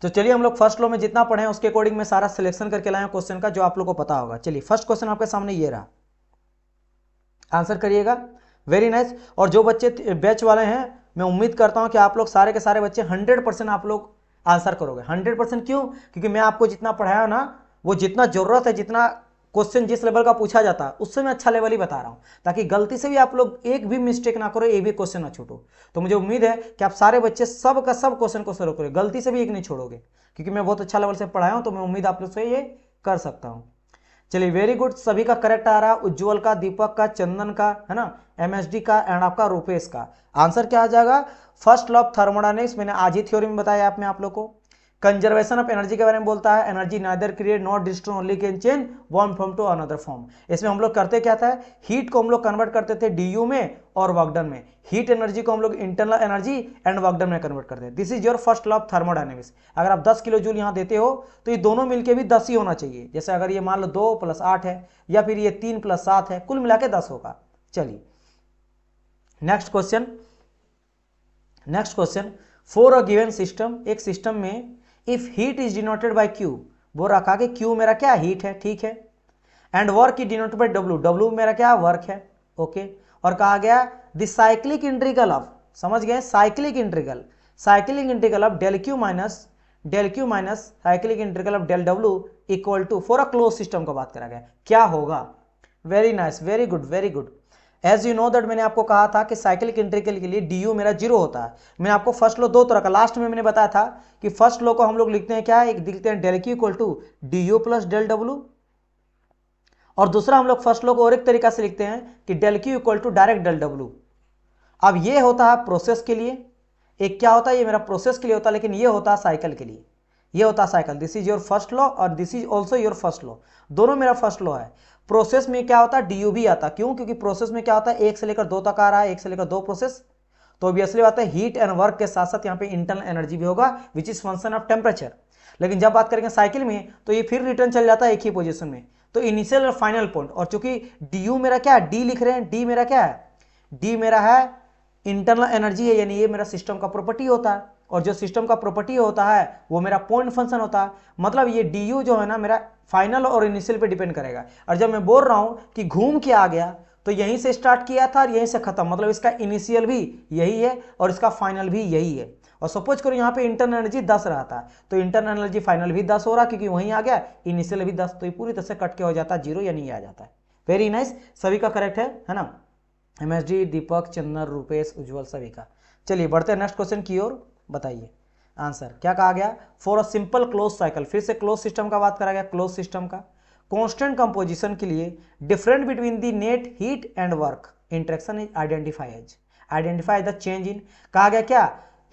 तो चलिए हम लोग फर्स्ट लॉ में जितना पढ़े हैं उसके अकॉर्डिंग मैं सारा सिलेक्शन करके लाया क्वेश्चन का, जो आप लोग को पता होगा। चलिए फर्स्ट क्वेश्चन आपके सामने ये रहा, आंसर करिएगा। Very nice. और जो बच्चे बैच वाले हैं, मैं उम्मीद करता हूं कि आप लोग सारे के सारे बच्चे 100% आप लोग आंसर करोगे। 100% क्यों? क्योंकि मैं आपको जितना पढ़ाया ना, वो जितना जरूरत है, जितना क्वेश्चन जिस लेवल का पूछा जाता है उससे मैं अच्छा लेवल ही बता रहा हूं, ताकि गलती से भी आप लोग एक भी मिस्टेक ना करो, एक भी क्वेश्चन ना छूटो। तो मुझे उम्मीद है कि आप सारे बच्चे सब का सब क्वेश्चन को सॉल्व करोगे, गलती से भी एक नहीं छोड़ोगे, क्योंकि मैं बहुत अच्छा लेवल से पढ़ाया हूं। तो मैं उम्मीद आप लोग से ये कर सकता हूं। चलिए वेरी गुड, सभी का करेक्ट आ रहा है। उज्जवल का, दीपक का, चंदन का, है ना, एमएसडी का एंड आपका रुपेश का। आंसर क्या आ जाएगा? फर्स्ट लॉ ऑफ थर्मोडायनेमिक्स मैंने आज ही थ्योरी में बताया आप लोग को। कंजर्वेशन ऑफ एनर्जी के बारे में बोलता है, energy neither create not destroy only can change one form to another form. इसमें हम लोग करते क्या था, हीट को हम लोग कन्वर्ट करते थे डीयू में और वर्क डन में। हीट एनर्जी को हम लोग internal energy and work done में कन्वर्ट करते हैं। This is your first law of thermodynamics. अगर आप 10 किलो जूल यहाँ देते हो तो ये दोनों मिलके भी 10 ही होना चाहिए। जैसे अगर ये मान लो 2 + 8 है, या फिर ये 3 + 7 है, कुल मिला के 10 होगा। चलिए next question. Next question, for a given system, एक सिस्टम में if heat is denoted by Q, वो रखा कि क्यू मेरा क्या हीट है, ठीक है, and work is denoted by W, W मेरा क्या वर्क है, ओके। और कहा गया द साइक्लिक इंटीग्रल ऑफ, समझ गए, cyclic integral of del Q minus cyclic integral of del W equal to, for a close system का बात करा गया, क्या होगा? Very nice, very good, very good. As you know that, मैंने आपको कहा था कि साइक्लिक इंटीग्रल के लिए डी यू मेरा 0 होता है। मैंने आपको फर्स्ट लॉ दो तरह का लास्ट में मैंने बताया था कि फर्स्ट लॉ को हम लोग लिखते हैं क्या, एक लिखते हैं del Q equal to D U plus del W, और दूसरा हम लोग फर्स्ट लॉ को और एक तरीका से लिखते हैं कि del Q equal to direct del W. अब ये होता है प्रोसेस के लिए, एक क्या होता है, ये मेरा प्रोसेस के लिए होता है, लेकिन ये होता है साइकिल के लिए, ये होता है cycle. This is your first law और this is also your first law, दोनों मेरा फर्स्ट लॉ है। प्रोसेस में क्या होता है, डीयू भी आता, क्यों? क्योंकि प्रोसेस में क्या होता है, 1 से लेकर 2 तक आ रहा है, 1 से लेकर 2 प्रोसेस। तो ऑब्वियसली बात है, हीट एंड वर्क के साथ साथ यहाँ पे इंटरनल एनर्जी भी होगा, which is function of temperature. लेकिन जब बात करेंगे साइकिल में, तो ये फिर रिटर्न चल जाता है एक ही पोजीशन में। तो इनिशियल और फाइनल पॉइंट, और चूंकि डी मेरा क्या है, डी लिख रहे हैं, डी मेरा क्या है, डी मेरा है इंटरनल एनर्जी है, यानी ये मेरा सिस्टम का प्रॉपर्टी होता है। और जो सिस्टम का प्रॉपर्टी होता है वो मेरा पॉइंट फंक्शन होता है। मतलब ये डी यू जो है ना, मेरा फाइनल और इनिशियल पे डिपेंड करेगा। और जब मैं बोल रहा हूं कि घूम के आ गया, तो यहीं से स्टार्ट किया था और यहीं से खत्म, मतलब इसका इनिशियल भी यही है और इसका फाइनल भी यही है। और सपोज करो यहाँ पे इंटरनल एनर्जी 10 रहा था, तो इंटरनल एनर्जी फाइनल भी 10 हो रहा, क्योंकि वहीं आ गया, इनिशियल भी 10, तो ये पूरी तरह से कट के हो जाता है 0, यानी ये आ जाता है। वेरी नाइस, सभी का करेक्ट है ना, एमएसडी, दीपक, चंदन, रुपेश, उज्जवल, सभी का। चलिए बढ़ते हैं नेक्स्ट क्वेश्चन की ओर, बताइए आंसर क्या कहा गया। For a simple close cycle, फिर से क्लोज सिस्टम का बात करा गया, क्लोज सिस्टम का कांस्टेंट कंपोजिशन के लिए different between the net heat and work interaction is identify the change in, कहा गया क्या,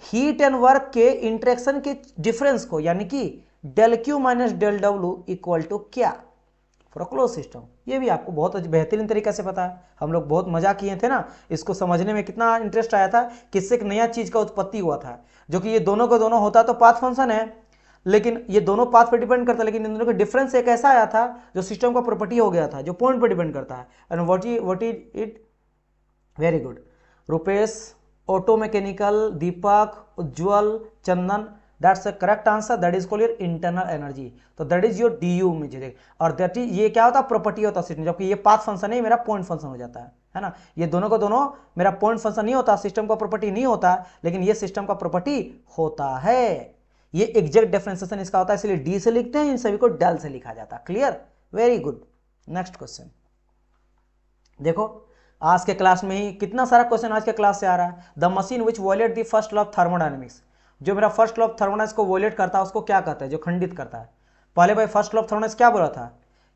हीट एंड वर्क के इंटरेक्शन के डिफरेंस को, यानी कि del Q minus del W equal to क्या, फॉर अ क्लोज सिस्टम। ये भी आपको बहुत बेहतरीन तरीके से पता है, हम लोग बहुत मजा किए थे ना, इसको समझने में कितना इंटरेस्ट आया था, किससे एक नया चीज का उत्पत्ति हुआ था, जो कि ये दोनों को दोनों होता तो पाथ फंक्शन है, लेकिन ये दोनों पाथ पर डिपेंड करता है, लेकिन इन दोनों का डिफरेंस एक ऐसा आया था जो सिस्टम का प्रॉपर्टी हो गया था, जो पॉइंट पर डिपेंड करता है। And what is it, very good Rupesh, auto mechanical, Deepak, Ujjwal, Chandan, that's the correct answer, that is called your internal energy. तो that is your D you मुझे, और दैट इज, ये क्या होता है, प्रॉपर्टी होता है सिस्टम, जबकि ये पाथ फंक्शन है, मेरा पॉइंट फंक्शन हो जाता है ना। ये दोनों को दोनों मेरा पॉइंट फंक्शन नहीं होता, सिस्टम का प्रॉपर्टी नहीं होता, लेकिन ये सिस्टम का प्रॉपर्टी होता है। ये एग्जैक्ट डिफरेंशिएशन इसका होता है, इसलिए डी से लिखते हैं, इन सभी को डेल से लिखा जाता है। Clear, very good. Next question देखो, आज के क्लास में ही कितना सारा क्वेश्चन आज के क्लास से आ रहा है। The machine which violate the first law of thermodynamics, जो मेरा फर्स्ट लॉ ऑफ थर्मोडायनेमिक्स को वॉयलेट करता है उसको क्या कहते हैं, जो खंडित करता है। पहले भाई फर्स्ट लॉ ऑफ थर्मोडायनेमिक्स क्या बोला था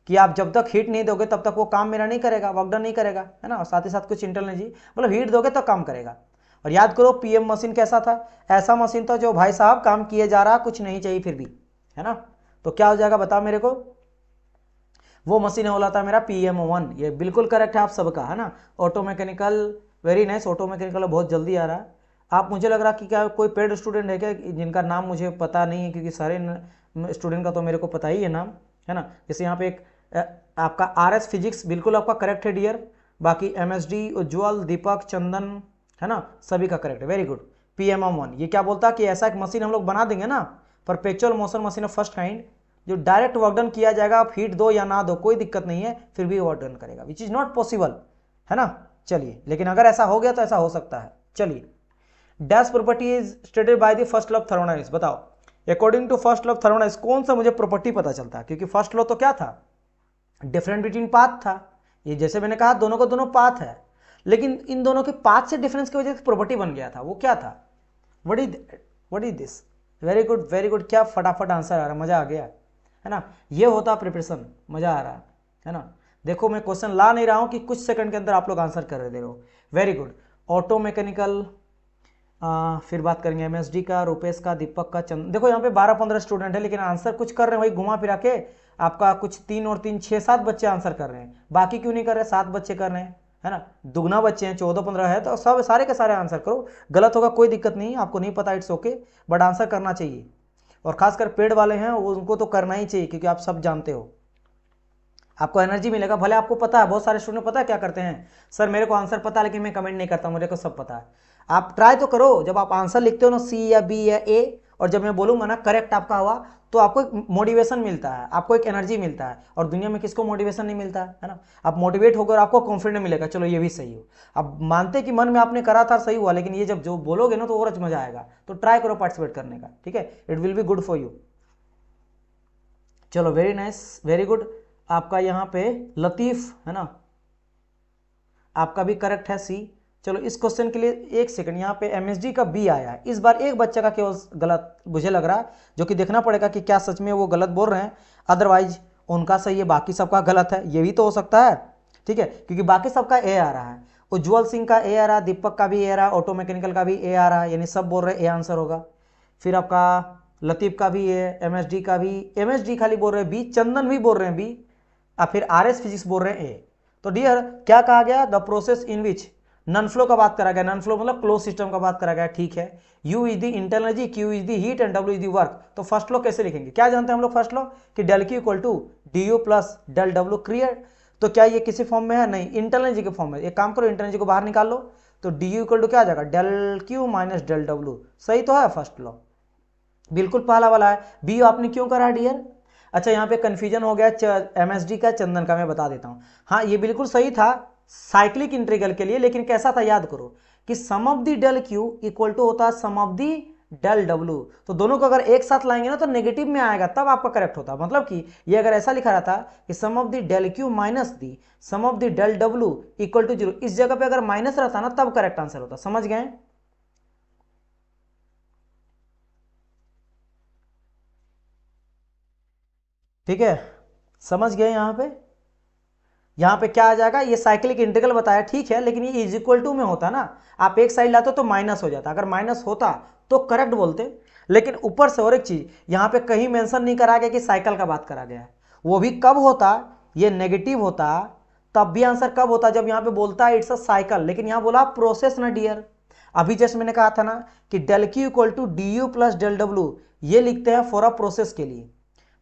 कि आप जब तक हीट नहीं दोगे तब तक वो काम मेरा नहीं करेगा, वर्क डन नहीं करेगा, है ना, और साथ ही साथ कुछ इंटरनल एनर्जी, मतलब हीट दोगे तो काम करेगा। और याद करो पीएम मशीन कैसा था, ऐसा मशीन था जो भाई साहब काम किए जा रहा, कुछ नहीं चाहिए फिर भी, है ना। तो क्या हो जाएगा बताओ मेरे को, वो मशीन वाला था मेरा PM1। ये बिल्कुल करेक्ट है आप सबका, है ना। Auto mechanical, very nice, auto mechanical बहुत जल्दी आ रहा है। आप, मुझे लग रहा कि क्या कोई पेड स्टूडेंट है क्या जिनका नाम मुझे पता नहीं है, क्योंकि सारे स्टूडेंट का तो मेरे को पता ही है नाम, है ना। जैसे यहाँ पे एक आपका RS फिजिक्स बिल्कुल आपका करेक्ट है डियर, बाकी MSD, उज्जवल, दीपक, चंदन, है ना, सभी का करेक्ट है, वेरी गुड। PM1 ये क्या बोलता है कि ऐसा एक मशीन हम लोग बना देंगे ना, perpetual motion machine of first kind, जो डायरेक्ट वर्क डन किया जाएगा, आप हीट दो या ना दो कोई दिक्कत नहीं है, फिर भी वर्क डन करेगा, विच इज नॉट पॉसिबल, है ना। चलिए, लेकिन अगर ऐसा हो गया तो ऐसा हो सकता है। चलिए, dash property is stated by the first law of thermodynamics. बताओ, according to first law of thermodynamics कौन सा मुझे प्रॉपर्टी पता चलता है, क्योंकि फर्स्ट लॉ तो क्या था, डिफरेंट बिटवीन पाथ था। ये जैसे मैंने कहा दोनों को दोनों पाथ है, लेकिन इन दोनों के पाथ से डिफरेंस की वजह से प्रॉपर्टी बन गया था, वो क्या था, what is this. Very good very good, क्या फटाफट आंसर आ रहा है, मजा आ गया, है ना। ये होता प्रिपरेशन, मजा आ रहा है ना। देखो मैं क्वेश्चन ला नहीं रहा हूं कि कुछ सेकंड के अंदर आप लोग आंसर कर रहे हो। Very good. ऑटो मैकेनिकल, फिर बात करेंगे एमएसडी का, रुपेश का, दीपक का, चंद। देखो यहाँ पे 12-15 स्टूडेंट है, लेकिन आंसर कुछ कर रहे हैं वही घुमा फिरा के, आपका कुछ 3 और 3 6-7 बच्चे आंसर कर रहे हैं, बाकी क्यों नहीं कर रहे, 7 बच्चे कर रहे हैं, है ना। दुगना बच्चे हैं, 14-15 है, तो सब सारे के सारे आंसर करो। गलत होगा कोई दिक्कत नहीं, आपको नहीं पता इट्स ओके, बट आंसर करना चाहिए। और खासकर पेड वाले हैं उनको तो करना ही चाहिए, क्योंकि आप सब जानते हो आपको एनर्जी मिलेगा। भले आपको पता है, बहुत सारे स्टूडेंट पता है क्या करते हैं, सर मेरे को आंसर पता है लेकिन मैं कमेंट नहीं करता, मुझे को सब पता है। आप ट्राई तो करो, जब आप आंसर लिखते हो ना सी या बी या ए, और जब मैं बोलूंगा ना करेक्ट आपका हुआ, तो आपको एक मोटिवेशन मिलता है, आपको एक एनर्जी मिलता है। और दुनिया में किसको मोटिवेशन नहीं मिलता है ना। आप मोटिवेट होकर आपको कॉन्फिडेंस मिलेगा, चलो ये भी सही हो। अब मानते कि मन में आपने करा था सही हुआ, लेकिन ये जब जो बोलोगे ना तो और मजा आएगा। तो ट्राई करो पार्टिसिपेट करने का, ठीक है, it will be good for you. चलो वेरी नाइस, वेरी गुड। आपका यहाँ पे लतीफ है ना, आपका भी करेक्ट है सी। चलो इस क्वेश्चन के लिए एक सेकंड, यहाँ पे एमएसडी का बी आया है, इस बार एक बच्चे का केवल गलत मुझे लग रहा है, जो कि देखना पड़ेगा कि क्या सच में वो गलत बोल रहे हैं, अदरवाइज उनका सही है, बाकी सबका गलत है, ये भी तो हो सकता है, ठीक है, क्योंकि बाकी सबका ए आ रहा है। उज्ज्वल सिंह का ए आ रहा है, दीपक का भी ए आ रहा है, ऑटो मैकेनिकल का भी ए आ रहा है, यानी सब बोल रहे हैं ए आंसर होगा। फिर आपका लतीफ का भी है, एमएसडी का भी, एमएसडी खाली बोल रहे हैं बी, चंदन भी बोल रहे हैं बी, और फिर आरएस फिजिक्स बोल रहे हैं ए। तो डियर क्या कहा गया, the process in which, non flow का बात करा गया, नन फ्लो मतलब क्लोज सिस्टम का बात करा गया, ठीक है। U is the internal energy, Q is the heat and W is the work. तो फर्स्ट लॉ कैसे लिखेंगे, क्या जानते हैं हम लोग फर्स्ट लॉ, कि del Q equal to DU plus del W clear. तो क्या ये किसी फॉर्म में है, नहीं, इंटरनल एनर्जी के फॉर्म में। एक काम करो, इंटरनल एनर्जी को बाहर निकाल लो, तो DU इक्वल टू क्या आ जाएगा, del Q minus del W। सही तो है फर्स्ट लॉ, बिल्कुल पहला वाला है। बी आपने क्यों करा डियर, अच्छा यहाँ पे कंफ्यूजन हो गया एमएसडी का, चंदन का, मैं बता देता हूँ। हाँ ये बिल्कुल सही था साइक्लिक इंटीग्रल के लिए, लेकिन कैसा था याद करो कि sum of the del Q equal to होता है sum of the del W. तो दोनों को अगर एक साथ लाएंगे ना तो नेगेटिव में आएगा, तब आपका करेक्ट होता। मतलब कि ये अगर ऐसा लिखा रहता कि sum of the del Q minus the sum of the del W equal to 0, इस जगह पे अगर माइनस रहता ना तब करेक्ट आंसर होता। समझ गए, ठीक है, समझ गए। यहाँ पे क्या आ जाएगा, ये साइक्लिक इंटीग्रल बताया ठीक है, लेकिन ये इज इक्वल टू में होता ना, आप एक साइड लाते तो माइनस हो जाता, अगर माइनस होता तो करेक्ट बोलते। लेकिन ऊपर से और एक चीज यहाँ पे कहीं मेंशन नहीं करा गया कि साइकिल का बात करा गया है, वो भी कब होता, ये नेगेटिव होता तब भी आंसर कब होता, जब यहाँ पे बोलता है इट्स अ साइकिल, लेकिन यहाँ बोला प्रोसेस ना डियर। अभी जैसे मैंने कहा था ना कि del Q equal to D U plus del W, ये लिखते हैं फॉर अ प्रोसेस के लिए,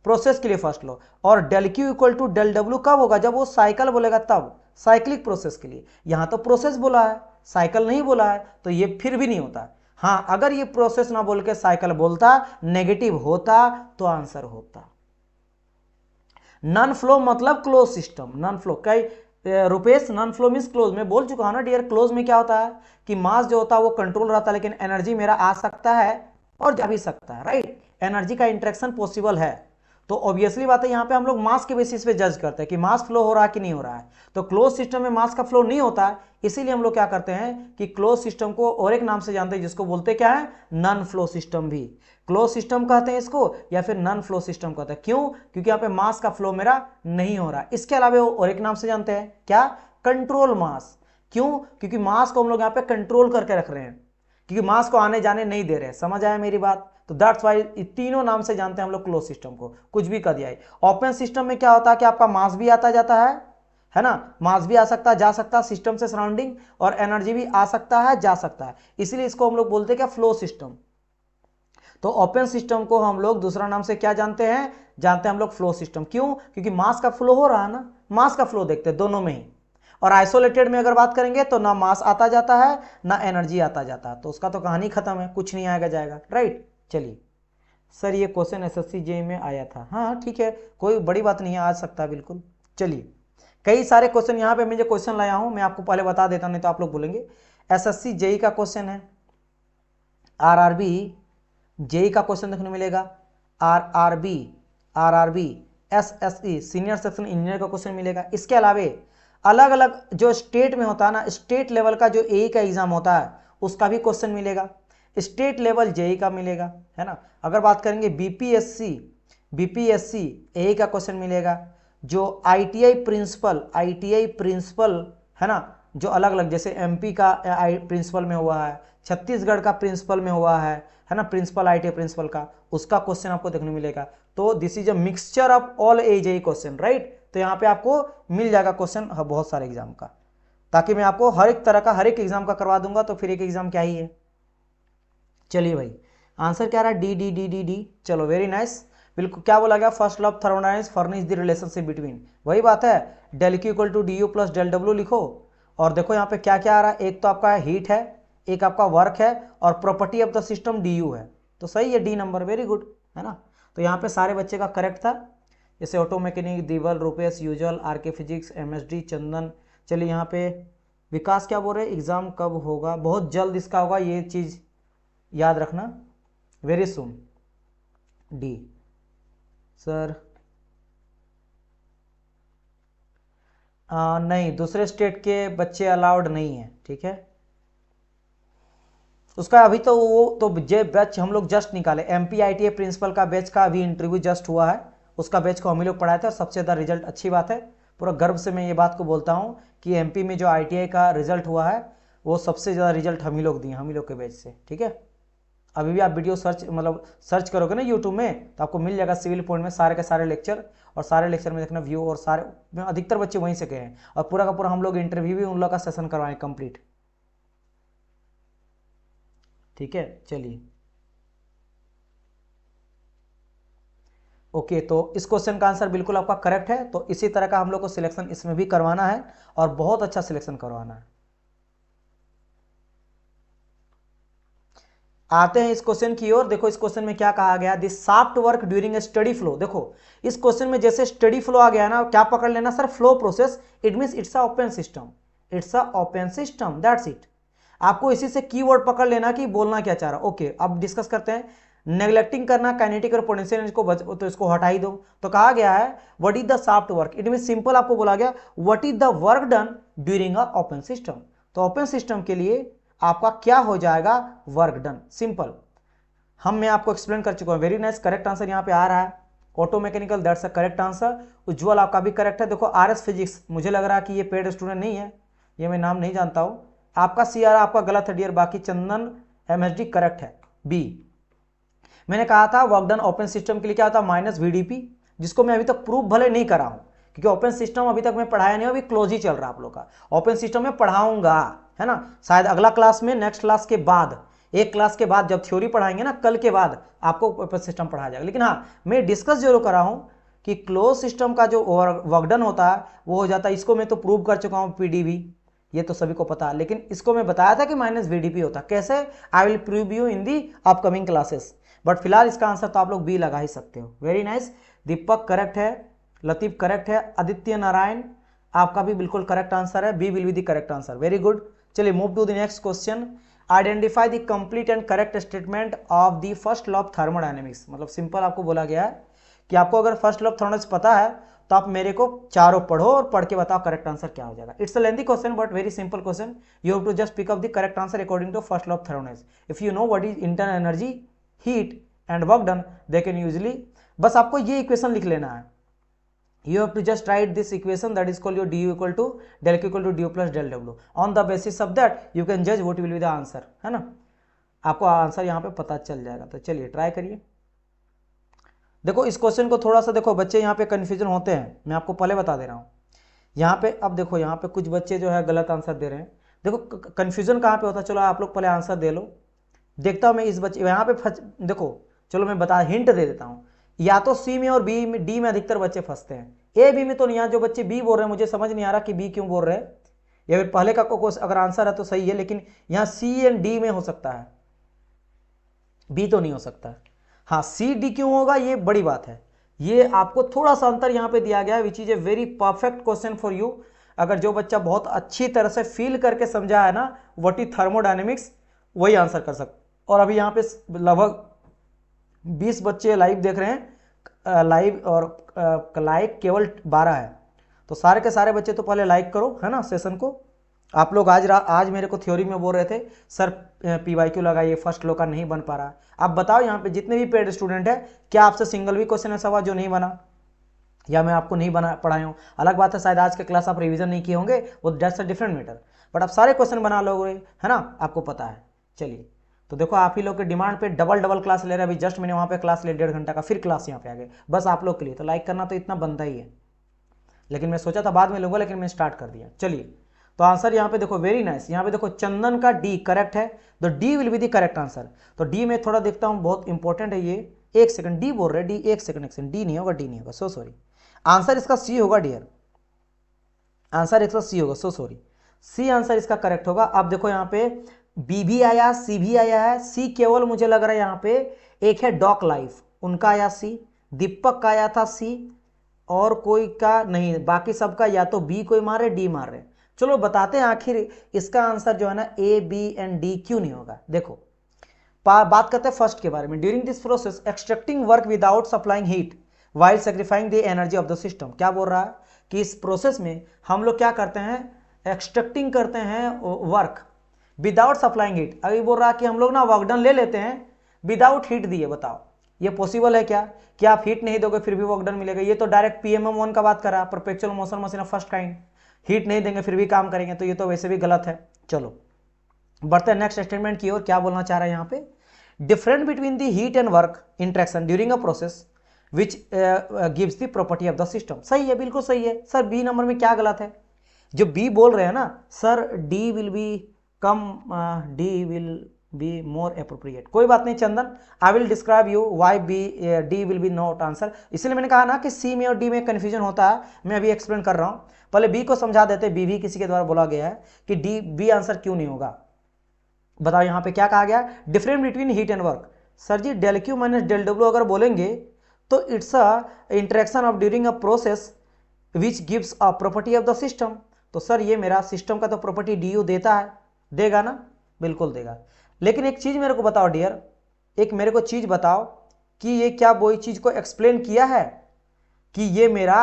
प्रोसेस के लिए फर्स्ट लो। और del Q equal to del W कब होगा, जब वो साइकिल बोलेगा तब, साइक्लिक प्रोसेस के लिए। यहां तो प्रोसेस बोला है, साइकिल नहीं बोला है, तो ये फिर भी नहीं होता। हाँ अगर ये प्रोसेस ना बोल के साइकिल बोलता, नेगेटिव होता, तो आंसर होता। नॉन फ्लो मतलब क्लोज सिस्टम, नॉन फ्लो कई Rupesh, non flow means close. मैं बोल चुका हूं ना डियर, क्लोज में क्या होता है कि मास जो होता है वो कंट्रोल रहता है, लेकिन एनर्जी मेरा आ सकता है और जा भी सकता है, राइट। एनर्जी का इंटरेक्शन पॉसिबल है। तो ऑब्वियसली बात है, यहाँ पे हम लोग मास के बेसिस पे जज करते हैं कि मास फ्लो हो रहा है कि नहीं हो रहा है। तो क्लोज सिस्टम में मास का फ्लो नहीं होता है, इसीलिए हम लोग क्या करते हैं कि क्लोज सिस्टम को और एक नाम से जानते हैं, जिसको बोलते क्या है, नॉन फ्लो सिस्टम भी। क्लोज सिस्टम कहते हैं इसको, या फिर नॉन फ्लो सिस्टम कहते हैं। क्यों, क्योंकि यहाँ पे मास का फ्लो मेरा नहीं हो रहा है। इसके अलावा और एक नाम से जानते हैं, क्या, कंट्रोल मास। क्यों, क्योंकि मास को हम लोग यहाँ पे कंट्रोल करके रख रहे हैं, क्योंकि मास को आने जाने नहीं दे रहे। समझ आया मेरी बात, तो दैट्स वाई तीनों नाम से जानते हैं हम लोग क्लोज सिस्टम को, कुछ भी कर दिया है। ओपन सिस्टम में क्या होता है कि आपका मास भी आता जाता है ना, मास भी आ सकता है जा सकता है सिस्टम से सराउंडिंग, और एनर्जी भी आ सकता है जा सकता है, इसीलिए इसको हम लोग बोलते हैं क्या, फ्लो सिस्टम। तो ओपन सिस्टम को हम लोग दूसरा नाम से क्या जानते हैं, जानते हैं हम लोग फ्लो सिस्टम। क्यों, क्योंकि मास का फ्लो हो रहा है ना, मास का फ्लो देखते हैं दोनों में ही। और आइसोलेटेड में अगर बात करेंगे तो ना मास आता जाता है ना एनर्जी आता जाता है, तो उसका तो कहानी खत्म है, कुछ नहीं आएगा जाएगा, राइट। चलिए सर ये क्वेश्चन एसएससी जेईई में आया था। हाँ ठीक है, कोई बड़ी बात नहीं है, आ सकता है बिल्कुल। चलिए, कई सारे क्वेश्चन यहाँ पे मैं जो क्वेश्चन लाया हूँ मैं आपको पहले बता देता हूँ, नहीं तो आप लोग बोलेंगे। एसएससी जेईई का क्वेश्चन है, आरआरबी जेईई का क्वेश्चन देखने मिलेगा, RRB SSE senior section engineer का क्वेश्चन मिलेगा। इसके अलावे अलग अलग जो स्टेट में होता है ना, स्टेट लेवल का जो एई का एग्जाम होता है उसका भी क्वेश्चन मिलेगा, स्टेट लेवल जेईई का मिलेगा, है ना। अगर बात करेंगे बीपीएससी एई का क्वेश्चन मिलेगा, जो आईटीआई प्रिंसिपल है ना, जो अलग अलग जैसे एमपी का प्रिंसिपल में हुआ है, छत्तीसगढ़ का प्रिंसिपल में हुआ है ना, प्रिंसिपल आईटीआई प्रिंसिपल का, उसका क्वेश्चन आपको देखने मिलेगा। तो this is a mixture of all AJE question, right. तो यहाँ पे आपको मिल जाएगा क्वेश्चन बहुत सारे एग्जाम का, ताकि मैं आपको हर एक तरह का हर एक एग्जाम का करवा दूंगा, तो फिर एक एग्जाम क्या ही है। चलिए भाई, आंसर क्या रहा, D D D D D. चलो वेरी नाइस, बिल्कुल क्या बोला गया, first law of thermodynamics furnish the relationship between, वही बात है, del Q equal to D U plus del W लिखो। और देखो यहाँ पे क्या क्या आ रहा है, एक तो आपका हीट है, एक आपका वर्क है, और property of the system D you है। तो सही है डी नंबर, वेरी गुड, है ना। तो यहाँ पे सारे बच्चे का करेक्ट था, जैसे ऑटो मैकेनिक, दीवल, रुपेश, यूजुअल, आरके फिजिक्स, एमएसडी, चंदन। चलिए यहाँ पे विकास क्या बोल रहे हैं, एग्जाम कब होगा, बहुत जल्द इसका होगा, ये चीज़ याद रखना, वेरी सुन। डी सर नहीं, दूसरे स्टेट के बच्चे अलाउड नहीं है, ठीक है। उसका अभी तो वो तो जे बैच हम लोग जस्ट निकाले, एमपी आईटीआई प्रिंसिपल का बैच का अभी इंटरव्यू जस्ट हुआ है, उसका बैच को हम ही लोग पढ़ाए थे और सबसे ज़्यादा रिजल्ट, अच्छी बात है, पूरा गर्व से मैं ये बात को बोलता हूँ कि एमपी में जो आईटीआई का रिजल्ट हुआ है वो सबसे ज़्यादा रिजल्ट हम ही लोग दिए, हम ही लोग के बैच से, ठीक है। अभी भी आप वीडियो सर्च करोगे ना यूट्यूब में, तो आपको मिल जाएगा सिविल पॉइंट में सारे के सारे लेक्चर, और सारे लेक्चर में देखना व्यू, और सारे में अधिकतर बच्चे वहीं से गए हैं, और पूरा का पूरा हम लोग इंटरव्यू भी उन लोग का सेशन करवाएं कंप्लीट, ठीक है। चलिए ओके, तो इस क्वेश्चन का आंसर बिल्कुल आपका करेक्ट है। तो इसी तरह का हम लोग को सिलेक्शन इसमें भी करवाना है, और बहुत अच्छा सिलेक्शन करवाना है। आते हैं इस क्वेश्चन की ओर। देखो इस क्वेश्चन में क्या कहा गया, this shaft work during a steady flow. देखो इस क्वेश्चन में जैसे स्टडी फ्लो आ गया ना, क्या पकड़ लेना sir, flow process, it means it's a open system, it's a open system, that's it. आपको इसी से कीवर्ड पकड़ लेना कि बोलना क्या चाह रहा। ओके, अब डिस्कस करते हैं। नेग्लेक्टिंग करना काइनेटिक और पोटेंशियल तो इसको हटा ही दो। तो कहा गया है what is the shaft work, it mean simple आपको बोला गया what is the work done during a open system. तो ओपन सिस्टम के लिए आपका क्या हो जाएगा, वर्क डन, सिंपल। मैं आपको एक्सप्लेन कर चुका हूं, वेरी नाइस, करेक्ट आंसर यहां पे आ रहा है, auto mechanical, that's a correct answer. Ujjwal आपका भी करेक्ट है। देखो आरएस फिजिक्स, मुझे लग रहा है कि ये पेड स्टूडेंट नहीं है, ये मैं नाम नहीं जानता हूं। आपका सीआर आपका गलत है डियर, बाकी चंदन एमएसडी करेक्ट है। बी मैंने कहा था वर्क डन ओपन सिस्टम के लिए क्या होता है, माइनस वीडीपी, जिसको मैं अभी तक प्रूफ भले नहीं करा हूं, क्योंकि ओपन सिस्टम अभी तक मैं पढ़ाया नहीं, अभी क्लोज ही चल रहा है आप लोग का। ओपन सिस्टम में पढ़ाऊंगा, है ना, शायद अगला क्लास में, नेक्स्ट क्लास के बाद, एक क्लास के बाद जब थ्योरी पढ़ाएंगे ना, कल के बाद आपको ओपन सिस्टम पढ़ाया जाएगा। लेकिन हाँ, मैं डिस्कस जरूर कर रहा हूं कि क्लोज सिस्टम का जो वर्क डन होता है वो हो जाता है, इसको मैं तो प्रूव कर चुका हूं, पीडीबी, ये तो सभी को पता है। लेकिन इसको मैं बताया था कि माइनस वीडीपी होता, कैसे, I will prove you in the upcoming classes. But फिलहाल इसका आंसर तो आप लोग बी लगा ही सकते हो। वेरी नाइस, दीपक करेक्ट है, लतीफ करेक्ट है, आदित्य नारायण आपका भी बिल्कुल करेक्ट आंसर है, B will be the correct answer, very good. चलिए move to the next question. Identify the complete and correct statement of the first law of thermodynamics. मतलब simple आपको बोला गया है कि आपको अगर फर्स्ट लॉ ऑफ थर्मोडायनेमिक्स पता है तो आप मेरे को चारों पढ़ो और पढ़ के बताओ करेक्ट आंसर क्या हो जाएगा। It's a lengthy question but very simple question, you have to just pick up the correct answer according to first law of thermodynamics. If you know what is internal energy, heat and work done, they can usually, बस आपको ये equation लिख लेना है। You have to just write this equation, that is called your du equal to del q equal to du plus del w. On the basis of that you can judge what will be the answer, है ना, आपको answer यहाँ पे पता चल जाएगा। तो चलिए ट्राई करिए। देखो इस क्वेश्चन को थोड़ा सा देखो, बच्चे यहाँ पे कंफ्यूजन होते हैं, मैं आपको पहले बता दे रहा हूँ। यहाँ पे अब देखो, यहाँ पे कुछ बच्चे जो है गलत आंसर दे रहे हैं। देखो कंफ्यूजन कहाँ पे होता है, चलो आप लोग पहले आंसर दे लो, देखता हूँ मैं इस बच्चे यहाँ पे देखो, चलो मैं बता हिंट दे देता हूँ, या तो सी में और बी में, डी में अधिकतर बच्चे फंसते हैं, ए बी में तो नहीं। यहाँ जो बच्चे बी बोल रहे हैं मुझे समझ नहीं आ रहा कि बी क्यों बोल रहे हैं, या फिर पहले का अगर आंसर है तो सही है, लेकिन यहाँ सी एंड डी में हो सकता है, बी तो नहीं हो सकता। हाँ सी डी क्यों होगा ये बड़ी बात है, ये आपको थोड़ा सा अंतर यहाँ पे दिया गया है, which is a very perfect question for you. अगर जो बच्चा बहुत अच्छी तरह से फील करके समझा है ना व्हाट इज थर्मोडायनेमिक्स, वही आंसर कर सकता। और अभी यहाँ पे लगभग 20 बच्चे लाइव देख रहे हैं, लाइव और लाइक केवल 12 है, तो सारे के सारे बच्चे तो पहले लाइक करो है ना सेशन को। आप लोग आज मेरे को थ्योरी में बोल रहे थे सर PYQ लगाइए, फर्स्ट लो का नहीं बन पा रहा। आप बताओ यहाँ पे जितने भी पेड स्टूडेंट है, क्या आपसे सिंगल भी क्वेश्चन ऐसा हुआ जो नहीं बना, या मैं आपको नहीं बना पढ़ाया हूँ? अलग बात है शायद आज के क्लास आप रिवीजन नहीं किए होंगे, वो that's a different matter, but आप सारे क्वेश्चन बना लोगे है ना, आपको पता है। चलिए तो देखो आप ही लोग के डिमांड पे डबल क्लास ले रहे हैं। अभी जस्ट मैंने वहाँ पे क्लास ले 1.5 घंटा का, फिर क्लास यहाँ पे आ गए बस आप लोग के लिए। तो लाइक करना तो इतना बनता ही है, लेकिन मैं सोचा था बाद में लूंगा, लेकिन मैं स्टार्ट कर दिया। चलिए तो आंसर यहाँ पे देखो वेरी नाइस, यहाँ पे देखो चंदन का डी करेक्ट है, तो D will be the correct answer. तो डी में थोड़ा देखता हूँ, बहुत इंपॉर्टेंट है ये। एक सेकंड, डी बोल रहे डी, एक सेकंड डी नहीं होगा, डी नहीं होगा, सो सॉरी। आंसर इसका सी होगा डियर, आंसर इसका सी होगा, सो सॉरी, सी आंसर इसका करेक्ट होगा। अब देखो यहाँ पे बी भी आया, सी भी आया है, सी केवल मुझे लग रहा है यहाँ पे एक है डॉक लाइफ, उनका आया सी, दीपक का आया था सी, और कोई का नहीं, बाकी सबका या तो बी कोई मार रहे डी मार रहे। चलो बताते हैं आखिर इसका आंसर जो है ना ए बी एंड डी क्यों नहीं होगा। देखो बात करते हैं फर्स्ट के बारे में। During this process extracting work without supplying heat while sacrificing the energy of the system. क्या बोल रहा है कि इस प्रोसेस में हम लोग क्या करते हैं, एक्सट्रैक्टिंग करते हैं वर्क विदाउट सप्लाइंग हीट। अभी बोल रहा है कि हम लोग ना वर्क डन ले लेते हैं विदाउट हीट दिए। बताओ ये पॉसिबल है क्या कि आप हीट नहीं दोगे फिर भी वर्क डन मिलेगा? ये तो डायरेक्ट PMM1 का बात कर रहा है, perpetual motion machine of first kind. Heat नहीं देंगे फिर भी काम करेंगे, तो ये तो वैसे भी गलत है। चलो बढ़ते हैं नेक्स्ट स्टेटमेंट की ओर। क्या बोलना चाह रहा है यहाँ पे, different between the heat and work interaction during a process which gives the property of the system. सही है, बिल्कुल सही है सर। बी नंबर में क्या गलत है? जो बी बोल रहे हैं ना sir, D will be come, D will be more appropriate. कोई बात नहीं Chandan, I will describe you why B D will be not answer. इसलिए मैंने कहा ना कि सी में और डी में कंफ्यूजन होता है, मैं अभी एक्सप्लेन कर रहा हूं। पहले बी को समझा देते, बी भी किसी के द्वारा बोला गया है कि डी बी आंसर क्यों नहीं होगा। बताओ यहाँ पे क्या कहा गया, different between heat and work. Sir जी del Q minus del W अगर बोलेंगे तो it's a interaction of during a process which gives a property of the system. तो सर ये मेरा सिस्टम का तो प्रॉपर्टी डी यू देता है, देगा ना? बिल्कुल देगा। लेकिन एक चीज मेरे को बताओ डियर, एक मेरे को चीज बताओ कि ये क्या वही चीज को एक्सप्लेन किया है कि ये मेरा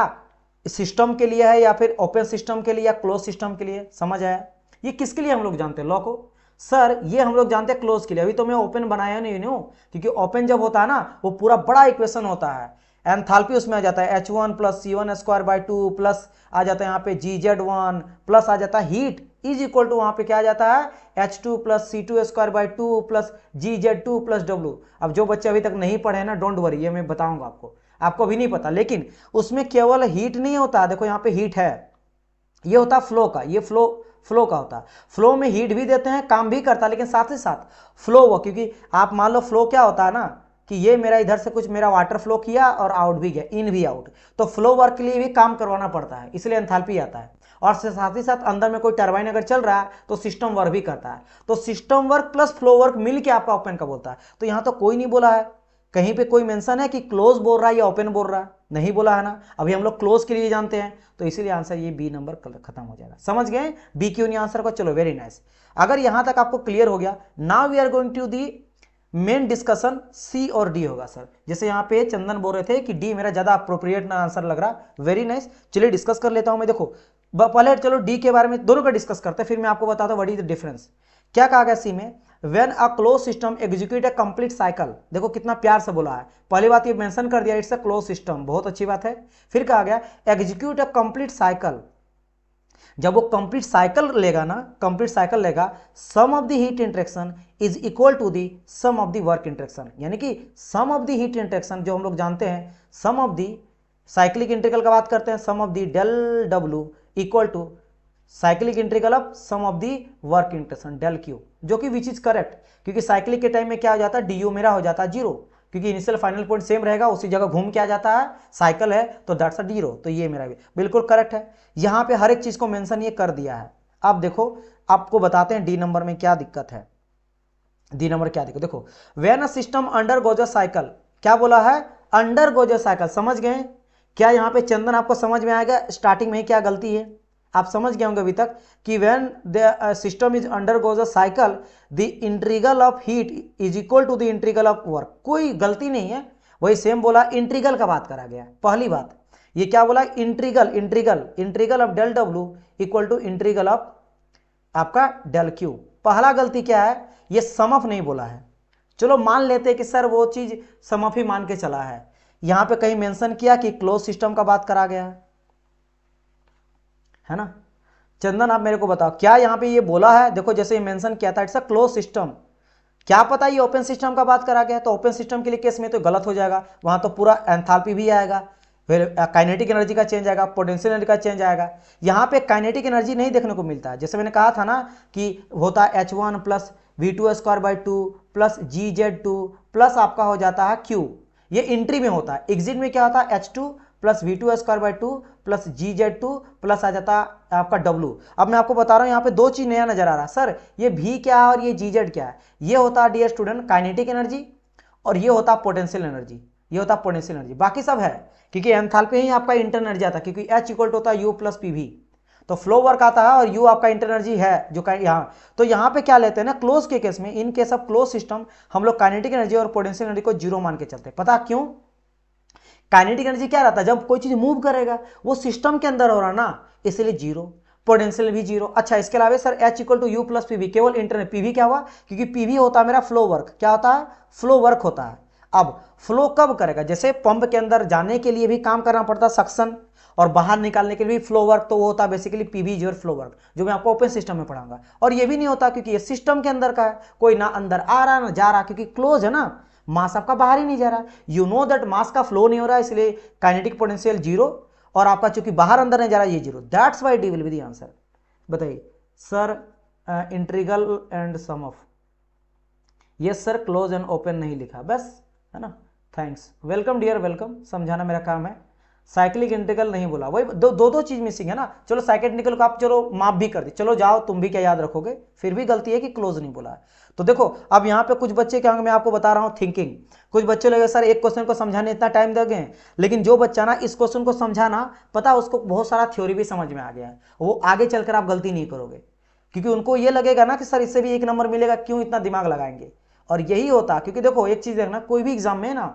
सिस्टम के लिए है या फिर ओपन सिस्टम के लिए या क्लोज सिस्टम के लिए? समझ आया? ये किसके लिए हम लोग जानते हैं लॉ को? सर ये हम लोग जानते हैं क्लोज के लिए। अभी तो मैं ओपन बनाया नहीं हूं, क्योंकि ओपन जब होता है ना वो पूरा बड़ा इक्वेशन होता है, एंथैल्पी उसमें आ जाता है H1 plus C1 square by 2 plus आ जाता है यहाँ पे GZ1 प्लस आ जाता है हीट इज इक्वल टू वहां पे क्या आ जाता है H2 plus C2 square by 2 plus GZ2 plus W। अब जो बच्चे अभी तक नहीं पढ़े ना, डोंट वरी, ये मैं बताऊंगा आपको भी नहीं पता, लेकिन उसमें केवल हीट नहीं होता। देखो यहाँ पे हीट है, ये होता फ्लो का, ये फ्लो का होता है। फ्लो में हीट भी देते हैं, काम भी करता है, लेकिन साथ ही साथ फ्लो हुआ, क्योंकि आप मान लो फ्लो क्या होता है ना कि ये मेरा इधर से कुछ मेरा वाटर फ्लो किया और आउट भी गया, इन भी आउट, तो फ्लो वर्क के लिए भी काम करवाना पड़ता है, इसलिए एंथैल्पी आता है। और साथ ही साथ अंदर में कोई टरबाइन अगर चल रहा है तो सिस्टम वर्क भी करता है, तो system work plus flow work मिलकर आपका ओपन का बोलता है। तो यहां तो कोई नहीं बोला है, कहीं पे कोई मेंशन है कि क्लोज बोल रहा है या ओपन बोल रहा है? नहीं बोला है ना। अभी हम लोग क्लोज के लिए जानते हैं, तो इसीलिए आंसर ये बी नंबर खत्म हो जाएगा। समझ गए बी क्यों नहीं आंसर को? चलो वेरी नाइस। अगर यहां तक आपको क्लियर हो गया, now we are going to the main discussion, C और डी होगा सर। जैसे यहाँ पे चंदन बोल रहे थे कि डी मेरा ज्यादा अप्रोप्रिएट आंसर लग रहा, वेरी नाइस। चलिए डिस्कस कर लेता हूं मैं। देखो पहले चलो डी के बारे में दोनों का डिस्कस करते हैं, फिर मैं आपको बताता हूं व्हाट इज द डिफरेंस। क्या कहा गया सी में, when a close system execute a complete cycle. देखो कितना प्यार से बोला है, पहली बात ये मेंशन कर दिया इट्स अ क्लोज सिस्टम, बहुत अच्छी बात है। फिर कहा गया एग्जीक्यूट अ कंप्लीट साइकिल, जब वो कंप्लीट साइकिल लेगा ना, कंप्लीट साइकिल लेगा, sum of the heat interaction is equal to the sum of the work interaction. यानी कि sum of the heat interaction जो हम लोग जानते हैं, sum of the cyclic integral का बात करते हैं, sum of the del W equal to cyclic integral of sum of the work interaction del Q, जो कि विच इज करेक्ट, क्योंकि साइक्लिक के टाइम में क्या हो जाता है, डी यू मेरा हो जाता है जीरो, क्योंकि इनिशियल फाइनल पॉइंट सेम रहेगा, उसी जगह घूम के आ जाता है, साइकिल है तो दैट्स अ जीरो। तो ये मेरा भी बिल्कुल करेक्ट है। यहां पे हर एक चीज को मेंशन ये कर दिया है। अब देखो आपको बताते हैं डी नंबर में क्या दिक्कत है। डी नंबर क्या देखो, when a system under goes a cycle, क्या बोला है, अंडर गोज अ साइकिल। समझ गए क्या यहाँ पे चंदन, आपको समझ में आएगा स्टार्टिंग में ही क्या गलती है, आप समझ गए होंगे अभी तक कि when the system is undergoes a cycle the integral of heat is equal to the integral of work. कोई गलती नहीं है, वही सेम बोला, इंटीग्रल का बात करा गया। पहली बात ये क्या बोला, integral integral integral of del W equal to integral of आपका डेल क्यू। पहला गलती क्या है, ये सम ऑफ नहीं बोला है। चलो मान लेते हैं कि सर वो चीज सम ऑफ ही मान के चला है, यहां पे कहीं मेंशन किया कि क्लोज सिस्टम का बात करा गया है ना। चंदन आप मेरे को बताओ क्या यहां पे ये बोला है, देखो जैसे ये मेंशन किया था इट्स अ क्लोज सिस्टम, क्या पता ये ओपन सिस्टम का बात करा गया, तो ओपन सिस्टम के लिए केस में तो गलत हो जाएगा, वहां तो पूरा एंथैल्पी भी आएगा, फिर काइनेटिक एनर्जी का चेंज आएगा, पोटेंशियल एनर्जी का चेंज आएगा। यहाँ पे काइनेटिक एनर्जी नहीं देखने को मिलता है, जैसे मैंने कहा था ना कि होता है H1 plus V2² plus GZ2 plus आपका हो जाता है Q, ये एंट्री में होता है। एग्जिट में क्या होता है, H2 plus V2² plus GZ2 plus आ जाता है आपका W। अब मैं आपको बता रहा हूँ यहाँ पे दो चीज नया नजर आ रहा है, सर ये V क्या है और ये GZ क्या है। ये होता है डियर स्टूडेंट काइनेटिक एनर्जी और ये होता है पोटेंशियल एनर्जी, ये होता है पोटेंशियल एनर्जी, बाकी सब है क्योंकि एंथैल्पी ही आपका इंटरनल एनर्जी आता है, क्योंकि H इक्वल टू होता है U प्लस PV, तो फ्लो वर्क आता है और U आपका इंटरनल एनर्जी है जो यहाँ। तो यहाँ पे क्या लेते हैं ना क्लोज के केस में, in case of close system हम लोग काइनेटिक एनर्जी और पोटेंशियल एनर्जी को जीरो मान के चलते हैं। पता क्यों, काइनेटिक एनर्जी क्या रहता है, जब कोई चीज मूव करेगा वो सिस्टम के अंदर हो रहा ना, इसलिए जीरो, पोटेंशियल भी जीरो। अच्छा इसके अलावा sir H equal to U plus PV, केवल इंटरनल, PV क्या हुआ, क्योंकि PV होता है मेरा फ्लो वर्क, क्या होता है, फ्लो वर्क होता है। अब फ्लो कब करेगा, जैसे पंप के अंदर जाने के लिए भी काम करना पड़ता है सक्शन, और बाहर निकालने के लिए भी फ्लो वर्क, तो वो होता है बेसिकली PV जो फ्लो वर्क, जो मैं आपको ओपन सिस्टम में पढ़ाऊंगा। और ये भी नहीं होता क्योंकि ये सिस्टम के अंदर का है, कोई ना अंदर आ रहा ना जा रहा, क्योंकि क्लोज है ना, मास आपका बाहर ही नहीं जा रहा। यू नो दैट मास का फ्लो नहीं हो रहा है, इसलिए काइनेटिक पोटेंशियल जीरो, और आपका चूंकि बाहर अंदर नहीं जा रहा ये zero, that's why D will be the answer. बताइए sir integral and sum of, yes sir close and open नहीं लिखा बस, है ना, थैंक्स, वेलकम डियर वेलकम, समझाना मेरा काम है। साइक्लिक इंटीग्रल नहीं बोला, वही दो चीज मिसिंग है ना। चलो साइक्लिक इंटीग्रल को आप चलो माफ भी कर दी, चलो जाओ तुम भी क्या याद रखोगे, फिर भी गलती है कि क्लोज नहीं बोला है। तो देखो अब यहाँ पे कुछ बच्चे क्या होंगे, मैं आपको बता रहा हूँ थिंकिंग, कुछ बच्चे लगे सर एक क्वेश्चन को समझाने इतना टाइम दे गए, लेकिन जो बच्चा ना इस क्वेश्चन को समझाना पता उसको बहुत सारा थ्योरी भी समझ में आ गया है, वो आगे चलकर आप गलती नहीं करोगे, क्योंकि उनको ये लगेगा ना कि सर इससे भी 1 नंबर मिलेगा, क्यों इतना दिमाग लगाएंगे। और यही होता, क्योंकि देखो एक चीज देखना, कोई भी एग्जाम में ना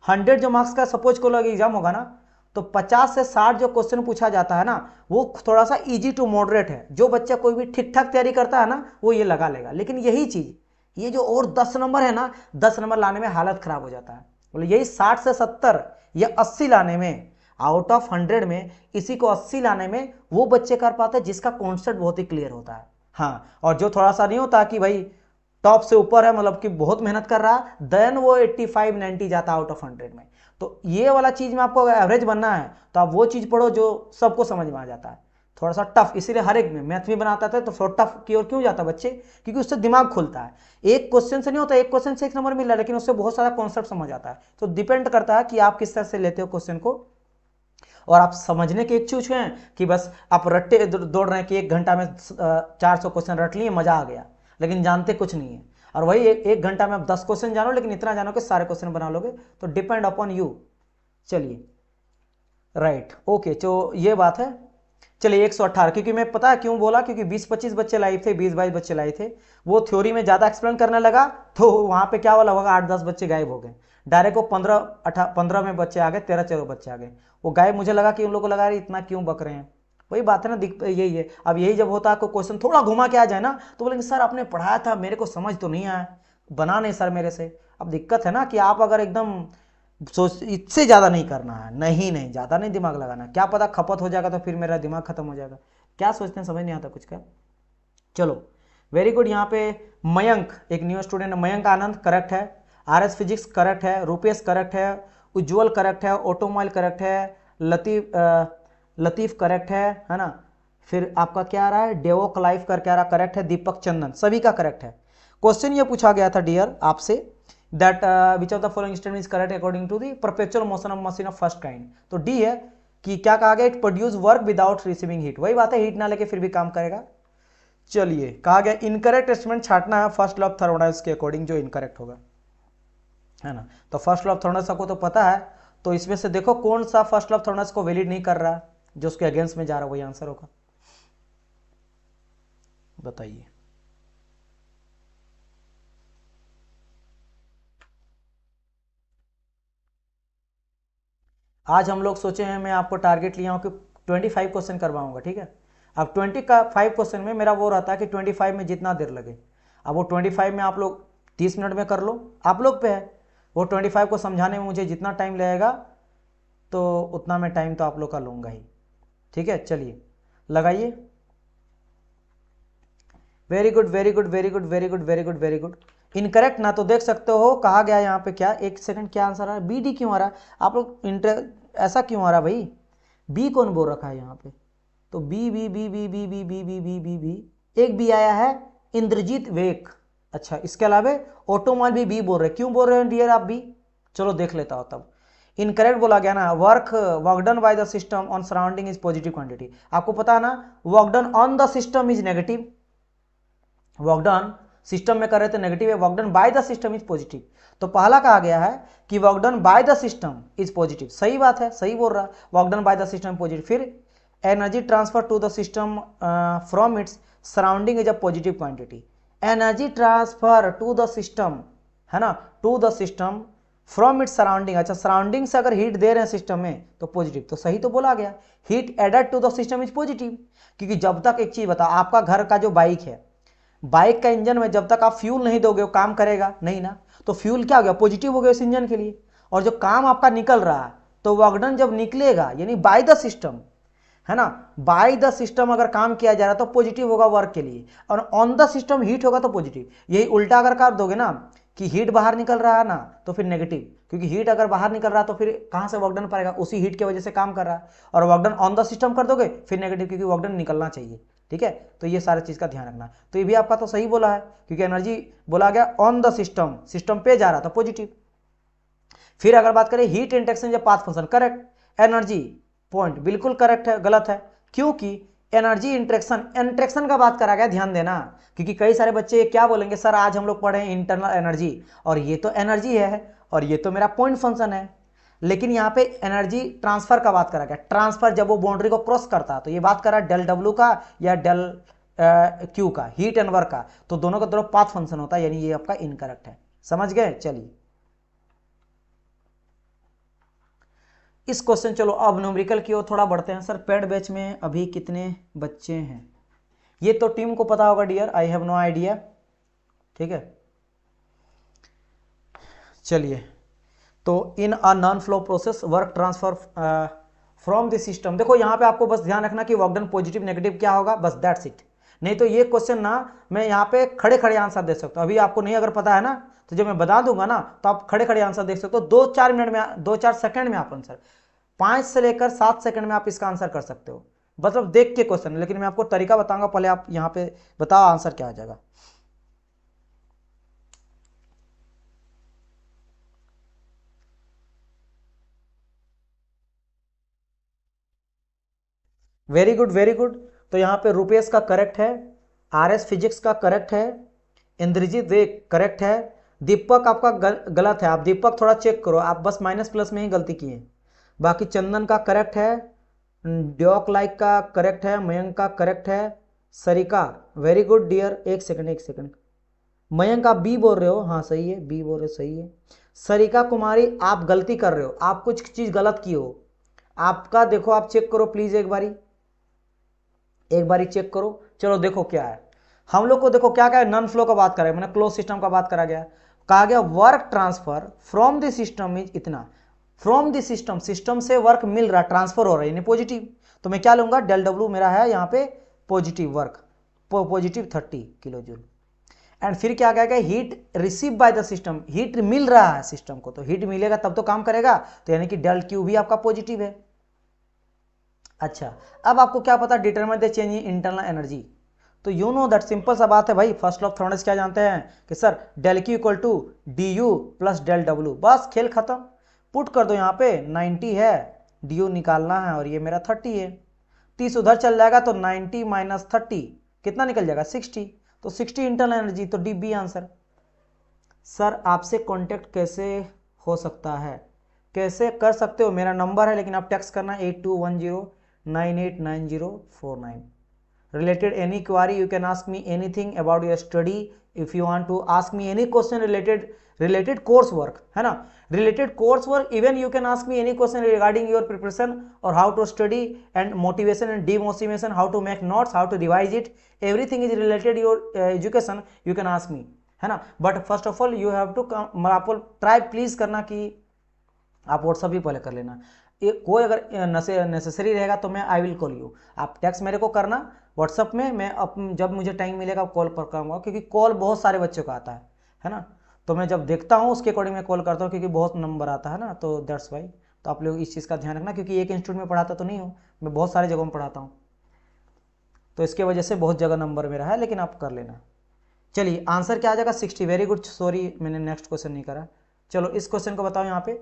100 जो मार्क्स का सपोज को लगे एग्जाम होगा ना, तो 50 से 60 जो क्वेश्चन पूछा जाता है ना, वो थोड़ा सा इजी टू मॉडरेट है। जो बच्चा कोई भी ठीक ठाक तैयारी करता है ना, वो ये लगा लेगा। लेकिन यही चीज, ये जो और 10 नंबर है ना, 10 नंबर लाने में हालत खराब हो जाता है। बोले यही 60 से 70 या 80 लाने में, आउट ऑफ 100 में इसी को 80 लाने में वो बच्चे कर पाते हैं जिसका कॉन्सेप्ट बहुत ही क्लियर होता है। हाँ, और जो थोड़ा सा नहीं होता कि भाई टॉप से ऊपर है, मतलब कि बहुत मेहनत कर रहा, देन वो 85-90 जाता आउट ऑफ 100 में। तो ये वाला चीज में आपको एवरेज बनना है तो आप वो चीज पढ़ो जो सबको समझ में आ जाता है, थोड़ा सा टफ, इसीलिए हर एक में मैथ भी बनाता था तो थोड़ा टफ की ओर क्यों जाता बच्चे, क्योंकि उससे दिमाग खुलता है। एक क्वेश्चन से नहीं होता, एक क्वेश्चन से 1 नंबर मिल रहा है, लेकिन उससे बहुत सारा कॉन्सेप्ट समझ आता है। तो डिपेंड करता है कि आप किस तरह से लेते हो क्वेश्चन को, और आप समझने के इच्छुक हैं कि बस आप रट्टे दौड़ रहे हैं कि 1 घंटा में 400 क्वेश्चन रट लिए, मजा आ गया, लेकिन जानते कुछ नहीं है। और वही 1 घंटा में आप 10 क्वेश्चन जानो, लेकिन इतना जानो कि सारे क्वेश्चन बना लोगे, तो डिपेंड अपॉन यू। चलिए राइट ओके, तो ये बात है। चलिए 118, क्योंकि मैं पता है क्यों बोला, क्योंकि 20-25 बच्चे लाए थे, 20-22 बच्चे लाए थे, वो थ्योरी में ज्यादा एक्सप्लेन करने लगा, तो वहां पे क्या हुआ, लगभग 8-10 बच्चे गायब हो गए। डायरेक्ट वो 15 में बच्चे आ गए, 13 बच्चे आ गए, वो गायब। मुझे लगा कि उन लोगों को लगा इतना क्यों बक रहे हैं, वही बात है ना, यही है। अब यही जब होता है कोई क्वेश्चन थोड़ा घुमा के आ जाए ना, तो बोलेंगे सर आपने पढ़ाया था, मेरे को समझ तो नहीं आया, बना नहीं सर मेरे से। अब दिक्कत है ना कि आप अगर एकदम इससे ज्यादा नहीं करना है, नहीं ज्यादा नहीं दिमाग लगाना, क्या पता खपत हो जाएगा तो फिर मेरा दिमाग खत्म हो जाएगा। क्या सोचते हैं, समझ नहीं आता कुछ का। चलो वेरी गुड, यहाँ पे मयंक, एक न्यू स्टूडेंट है, मयंक आनंद करेक्ट है, RS फिजिक्स करेक्ट है, रूपेश करेक्ट है, उज्जवल करेक्ट है, ऑटोमोबाइल करेक्ट है, लतीफ करेक्ट है ना। फिर आपका क्या आ रहा है, डेवोक लाइफ करके आ रहा, करेक्ट है, दीपक चंदन, सभी का करेक्ट है। क्वेश्चन ये पूछा गया था डियर आपसे, that which of the following statement is correct according to the perpetual motion of machine of first kind. तो डी है कि क्या कहा गया, it produce work without receiving heat, वही बात है, हीट ना लेके फिर भी काम करेगा। चलिए कहा गया इनकरेक्ट स्टेटमेंट छाटना है फर्स्ट लॉ ऑफ थर्मोडायनामिक्स के अकॉर्डिंग, जो इनकरेक्ट होगा। है ना। तो फर्स्ट लॉ ऑफ थॉर्मस आपको तो पता है, तो इसमें से देखो कौन सा फर्स्ट लॉ ऑफ थॉर्मस को वैलिड नहीं कर रहा, जो उसके अगेंस्ट में जा रहा है, वही आंसर होगा। बताइए। आज हम लोग सोचे हैं, मैं आपको टारगेट लिया हूं कि 25 क्वेश्चन करवाऊंगा, ठीक है। अब 25 क्वेश्चन में मेरा वो रहता है कि 25 में जितना देर लगे। अब वो 25 में आप लोग 30 मिनट में कर लो, आप लोग पे है। वो 25 को समझाने में मुझे जितना टाइम लगेगा तो उतना मैं टाइम तो आप लोग का लूँगा ही, ठीक है। चलिए लगाइए। Very good very good very good very good very good very good. Incorrect ना, तो देख सकते हो कहा गया यहाँ पे क्या, एक सेकंड, क्या आंसर आ रहा है, बी डी क्यों आ रहा है आप लोग, ऐसा क्यों आ रहा है भाई, बी कौन बोल रखा है यहाँ पे, तो B B B B B B B B B B B एक बी आया है, इंद्रजीत वेक। अच्छा, इसके अलावा ऑटोमोबाइल भी बी बोल रहे, क्यों बोल रहे हैं डियर आप बी, चलो देख लेता हो तब। इनकरेक्ट बोला गया ना, work done by the system on surrounding is positive quantity, आपको पता है ना, work done on the system is negative, work done system में कर रहे थे नेगेटिव है, work done by the system is positive. तो पहला कहा गया है कि work done by the system is positive, सही बात है, सही बोल रहा है, work done by the system positive. फिर energy transfer to the system from its surrounding is a positive quantity, energy transfer to the system, है ना, to the system from its surrounding. अच्छा, सराउंडिंग से अगर हीट दे रहे हैं system में तो पॉजिटिव, तो सही तो बोला गया, heat added to the system is positive. क्योंकि जब तक, एक चीज बताओ, आपका घर का जो बाइक है, बाइक का इंजन में जब तक आप फ्यूल नहीं दोगे वो काम करेगा नहीं ना, तो फ्यूल क्या हो गया, पॉजिटिव हो गया इस इंजन के लिए। और जो काम आपका निकल रहा है, तो वर्क डन जब निकलेगा यानी बाय द सिस्टम, है ना, बाय द सिस्टम अगर काम किया जा रहा है तो पॉजिटिव होगा वर्क के लिए, और ऑन द सिस्टम हीट होगा तो पॉजिटिव। यही उल्टा अगर कर दोगे ना कि हीट बाहर निकल रहा है ना, तो फिर नेगेटिव, क्योंकि हीट अगर बाहर निकल रहा है तो फिर कहां से वर्क डन पाएगा, उसी हीट की वजह से काम कर रहा है। और work done on the system कर दोगे फिर नेगेटिव, क्योंकि वर्क डन निकलना चाहिए, ठीक है। तो ये सारे चीज का ध्यान रखना। तो ये भी आपका तो सही बोला है, क्योंकि एनर्जी बोला गया ऑन द सिस्टम, सिस्टम पे जा रहा था पॉजिटिव। फिर अगर बात करें हीट इंटेक्शन या path function, correct. Energy point बिल्कुल करेक्ट है, गलत है, क्योंकि एनर्जी इंट्रेक्शन का बात करा गया, ध्यान देना, क्योंकि कई सारे बच्चे क्या बोलेंगे, सर आज हम लोग पढ़े इंटरनल एनर्जी, और ये तो एनर्जी है और ये तो मेरा पॉइंट फंक्शन है, लेकिन यहाँ पे एनर्जी ट्रांसफर का बात करा गया, ट्रांसफर जब वो बाउंड्री को क्रॉस करता है, तो ये बात करा डेल डब्ल्यू का या डेल क्यू का, हीट एंड वर्क का, तो दोनों का दोनों पाथ फंक्शन होता है, यानी ये आपका इनकरेक्ट है। समझ गए। चलिए इस क्वेश्चन, चलो अब न्यूमेरिकल की ओर थोड़ा बढ़ते हैं। सर पेड बैच में अभी कितने बच्चे हैं, ये तो टीम को पता होगा dear, I have no idea, ठीक है। चलिए, तो in a non flow process work transfer from the system, देखो यहाँ पे आपको बस ध्यान रखना कि वर्क डन पॉजिटिव नेगेटिव क्या होगा, बस दैट्स इट। नहीं तो ये क्वेश्चन ना मैं यहाँ पे खड़े खड़े आंसर दे सकता हूँ, अभी आपको नहीं अगर पता है ना, तो जब मैं बता दूंगा ना तो आप खड़े खड़े आंसर देख सकते हो, 2-4 मिनट में, 2-4 सेकंड में आप आंसर, 5 से लेकर 7 सेकंड में आप इसका आंसर कर सकते हो, मतलब देख के क्वेश्चन। लेकिन मैं आपको तरीका बताऊंगा, पहले आप यहाँ पे बताओ आंसर क्या आ जाएगा। Very good very good. तो यहाँ पे रुपेश का करेक्ट है, आर एस फिजिक्स का करेक्ट है, इंद्रजीत वे करेक्ट है, दीपक आपका गलत है, आप दीपक थोड़ा चेक करो, आप बस माइनस प्लस में ही गलती किए। बाकी चंदन का करेक्ट है, ड्योक लाइक का करेक्ट है, मयंक का करेक्ट है, सरिका वेरी गुड डियर, एक सेकंड एक सेकंड, मयंक आप बी बोल रहे हो, हाँ सही है, बी बोल रहे हो, सही है। सरिका कुमारी आप गलती कर रहे हो, आप कुछ चीज गलत की हो, आपका देखो, आप चेक करो प्लीज, एक बारी चेक करो। चलो देखो क्या है, हम लोग को देखो क्या क्या है, नॉन फ्लो का बात करा, मैंने क्लोज सिस्टम का बात करा गया, कहा गया work transfer from the system is इतना, फ्रॉम द सिस्टम, सिस्टम से वर्क मिल रहा, ट्रांसफर हो रहा है यानी पॉजिटिव, तो मैं क्या लूंगा, डेल डब्ल्यू मेरा है यहाँ पे positive work, positive 30 kilo joule. And फिर क्या कहेगा, heat received by the system, heat मिल रहा है सिस्टम को, तो हीट मिलेगा तब तो काम करेगा, तो यानी कि डेल क्यू भी आपका पॉजिटिव है। अच्छा, अब आपको क्या पता, determine the change in internal energy, तो यू नो दैट, सिंपल सा बात है भाई, फर्स्ट लॉ ऑफ थॉर्मस क्या जानते हैं कि sir del Q equal to D U plus del W, बस खेल खत्म। पुट कर दो यहाँ पे 90 है, डी यू निकालना है और ये मेरा 30 है, 30 उधर चल जाएगा तो 90 माइनस 30 कितना निकल जाएगा 60, तो 60 इंटरनल एनर्जी, तो डी बी आंसर। सर आपसे कांटेक्ट कैसे हो सकता है? कैसे कर सकते हो, मेरा नंबर है, लेकिन आप टेक्स्ट करना 8210989049। related any query you can ask me anything about your study. If you want to ask me any question related course work, है ना, related course work, even you can ask me any question regarding your preparation or how to study and motivation and demotivation, how to make notes, how to revise it, everything is related your education, you can ask me, है ना। But first of all you have to आप try please करना कि आप WhatsApp भी पहले कर लेना। कोई अगर नेसेसरी रहेगा तो मैं आई विल कॉल यू, आप टेक्स्ट मेरे को करना व्हाट्सअप में, मैं जब मुझे टाइम मिलेगा कॉल पर करूँगा, क्योंकि कॉल बहुत सारे बच्चों का आता है ना, तो मैं जब देखता हूँ उसके अकॉर्डिंग मैं कॉल करता हूँ, क्योंकि बहुत नंबर आता है ना, तो दैट्स वाई। तो आप लोग इस चीज़ का ध्यान रखना, क्योंकि एक इंस्टीट्यूट में पढ़ाता तो नहीं हूँ, मैं बहुत सारे जगहों में पढ़ाता हूँ, तो इसके वजह से बहुत जगह नंबर मेरा है, लेकिन आप कर लेना। चलिए आंसर क्या आ जाएगा? 60। वेरी गुड, सॉरी मैंने नेक्स्ट क्वेश्चन नहीं करा। चलो इस क्वेश्चन को बताओ, यहाँ पे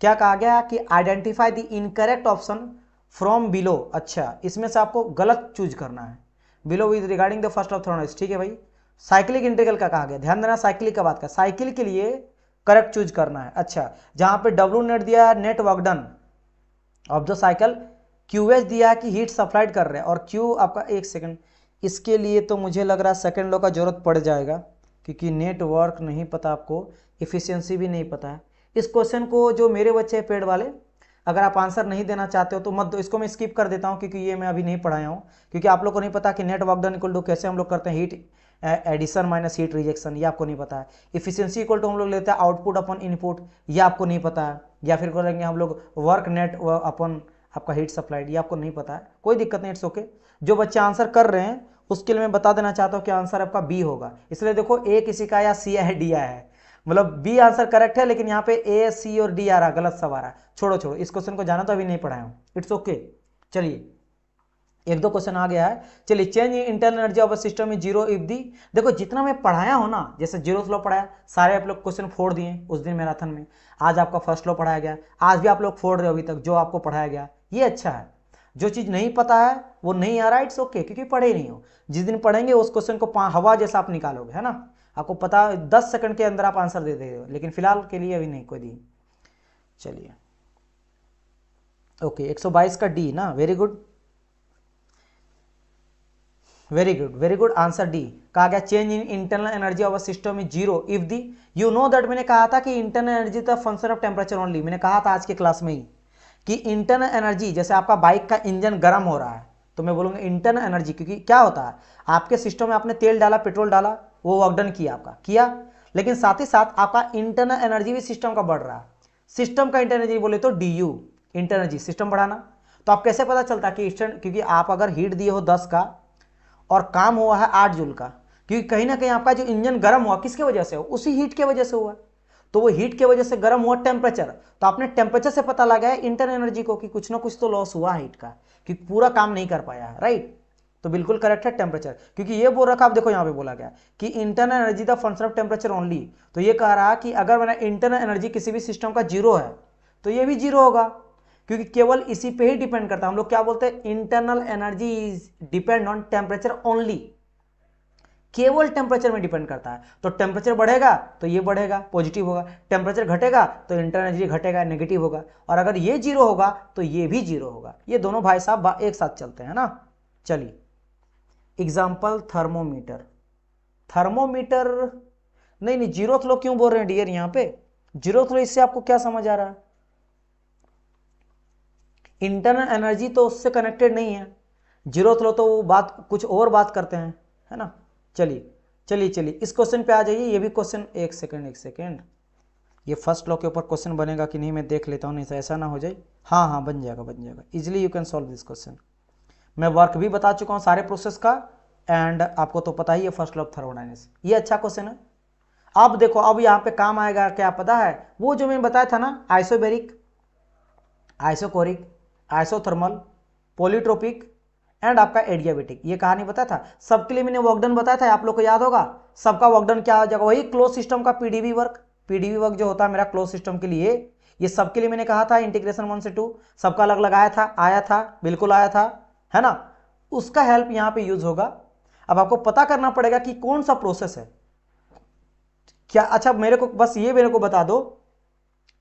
क्या कहा गया कि identify the incorrect option from below. अच्छा, इसमें से आपको गलत चूज करना है। Below with regarding the first of third, ठीक है भाई। साइक्लिक इंटीग्रल का कहा गया, ध्यान देना साइक्लिक का बात का, साइकिल के लिए करेक्ट चूज करना है। अच्छा, जहां पे डब्ल्यू नेट दिया है, net work done of the cycle, QH दिया है कि हीट सप्लाइड कर रहे हैं, और क्यू आपका, एक सेकंड, इसके लिए तो मुझे लग रहा है सेकंड लॉ का जरूरत पड़ जाएगा, क्योंकि नेटवर्क नहीं पता आपको, इफिशियंसी भी नहीं पता है। इस क्वेश्चन को जो मेरे बच्चे हैं पेड वाले, अगर आप आंसर नहीं देना चाहते हो तो मत दो, इसको मैं स्किप कर देता हूं, क्योंकि ये मैं अभी नहीं पढ़ाया हूं, क्योंकि आप लोग को नहीं पता कि net work done equal to कैसे हम लोग करते हैं, heat addition minus heat rejection, ये आपको नहीं पता है। इफिशियंसी इक्वल टू हम लोग लेते हैं आउटपुट अपन इनपुट, ये आपको नहीं पता है। या फिर करेंगे हम लोग वर्क नेट अपन आपका हीट सप्लाइड, ये आपको नहीं पता है, कोई दिक्कत नहीं, इट्स ओके। जो बच्चे आंसर कर रहे हैं उसके लिए मैं बता देना चाहता हूं कि आंसर आपका बी होगा, इसलिए देखो ए किसी का या सी है, डी आया है, मतलब बी आंसर करेक्ट है, लेकिन यहाँ पे ए, सी और डी आ रहा, गलत सब आ रहा है। छोड़ो इस क्वेश्चन को जाना तो अभी नहीं पढ़ाया हूं, इट्स ओके। चलिए एक दो क्वेश्चन आ गया है। चलिए, change internal energy of a system में जीरो इफ दी, देखो जितना मैं पढ़ाया हूं ना, जैसे जीरो लॉ पढ़ाया, सारे आप लोग क्वेश्चन फोड़ दिए उस दिन मैराथन में, आज आपका फर्स्ट लॉ पढ़ाया गया, आज भी आप लोग फोड़ रहे हो अभी तक जो आपको पढ़ाया गया, ये अच्छा है। जो चीज नहीं पता है वो नहीं आ रहा है, इट्स ओके, क्योंकि पढ़े ही नहीं हो। जिस दिन पढ़ेंगे उस क्वेश्चन को हवा जैसा आप निकालोगे, है ना, आपको पता 10 सेकंड के अंदर आप आंसर दे दे हो, लेकिन फिलहाल के लिए अभी नहीं कोई दी। चलिए ओके, 122 का डी ना, very good very good very good, answer D कहा गया। Change in internal energy of a system is zero if the, you know that, मैंने कहा था कि internal energy the function of temperature only, मैंने कहा था आज के क्लास में ही कि इंटरनल एनर्जी, जैसे आपका बाइक का इंजन गर्म हो रहा है तो मैं बोलूंगा इंटरनल एनर्जी, क्योंकि क्या होता है आपके सिस्टम में आपने तेल डाला, पेट्रोल डाला, वो वर्क डन किया आपका, किया, लेकिन साथ ही साथ आपका इंटरनल एनर्जी भी सिस्टम का बढ़ रहा है। सिस्टम का इंटरनल एनर्जी बोले तो D you, internal energy system बढ़ाना। तो आप कैसे पता चलता है कि क्योंकि आप अगर हीट दिए हो 10 का और काम हुआ है 8 जूल का, क्योंकि कहीं ना कहीं आपका जो इंजन गर्म हुआ किसके वजह से हो, उसी हीट के वजह से हुआ, तो वो हीट के वजह से गर्म हुआ टेम्परेचर, तो आपने टेम्परेचर से पता लगाया इंटरनल एनर्जी को कि कुछ ना कुछ तो लॉस हुआ हीट का, कि पूरा काम नहीं कर पाया है, राइट। तो बिल्कुल करेक्ट है टेम्परेचर, क्योंकि ये बोल रखा, आप देखो यहाँ पे बोला गया कि internal energy the function of temperature only, तो ये कह रहा कि अगर मेरा इंटरनल एनर्जी किसी भी सिस्टम का जीरो है तो ये भी जीरो होगा, क्योंकि केवल इसी पे ही डिपेंड करता है। हम लोग क्या बोलते हैं, internal energy is depend on temperature only, केवल टेम्परेचर में डिपेंड करता है। तो टेम्परेचर बढ़ेगा तो ये बढ़ेगा, पॉजिटिव होगा, टेम्परेचर घटेगा तो इंटरनल एनर्जी घटेगा, नेगेटिव होगा, और अगर ये जीरो होगा तो ये भी जीरो होगा। ये दोनों भाई साहब एक साथ चलते हैं ना। चलिए एग्जाम्पल, थर्मोमीटर, थर्मोमीटर नहीं जीरो थ्रो क्यों बोल रहे हैं डियर यहाँ पे, जीरो थ्रो, इससे आपको क्या समझ आ रहा है, इंटरनल एनर्जी तो उससे कनेक्टेड नहीं है, जीरो थ्रो तो वो बात कुछ और बात करते हैं, है ना। चलिए चलिए चलिए इस क्वेश्चन पे आ जाइए, ये भी क्वेश्चन, एक सेकेंड, ये फर्स्ट लॉ के ऊपर क्वेश्चन बनेगा कि नहीं मैं देख लेता हूँ, नहीं तो ऐसा ना हो जाए। हाँ बन जाएगा easily, you can solve this question. मैं वर्क भी बता चुका हूँ सारे प्रोसेस का, एंड आपको तो पता ही है फर्स्ट लॉ ऑफ थर्मोडायनेमिक्स, ये अच्छा क्वेश्चन है। अब देखो, अब यहाँ पे काम आएगा क्या पता है, वो जो मैंने बताया था ना, isobaric, isochoric, isothermal, polytropic and आपका एडियाबेटिक, ये कहानी बताया था। सबके लिए मैंने वर्कडन बताया था, आप लोग को याद होगा। सबका वर्कडन क्या हो जाएगा, वही क्लोज सिस्टम का पीडीवी वर्क जो होता है मेरा क्लोज सिस्टम के लिए, ये सबके लिए मैंने कहा था इंटीग्रेशन 1 से 2, सबका अलग लगाया था, आया था, बिल्कुल आया था, है ना। उसका हेल्प यहाँ पे यूज होगा। अब आपको पता करना पड़ेगा कि कौन सा प्रोसेस है, क्या, अच्छा मेरे को बस ये मेरे को बता दो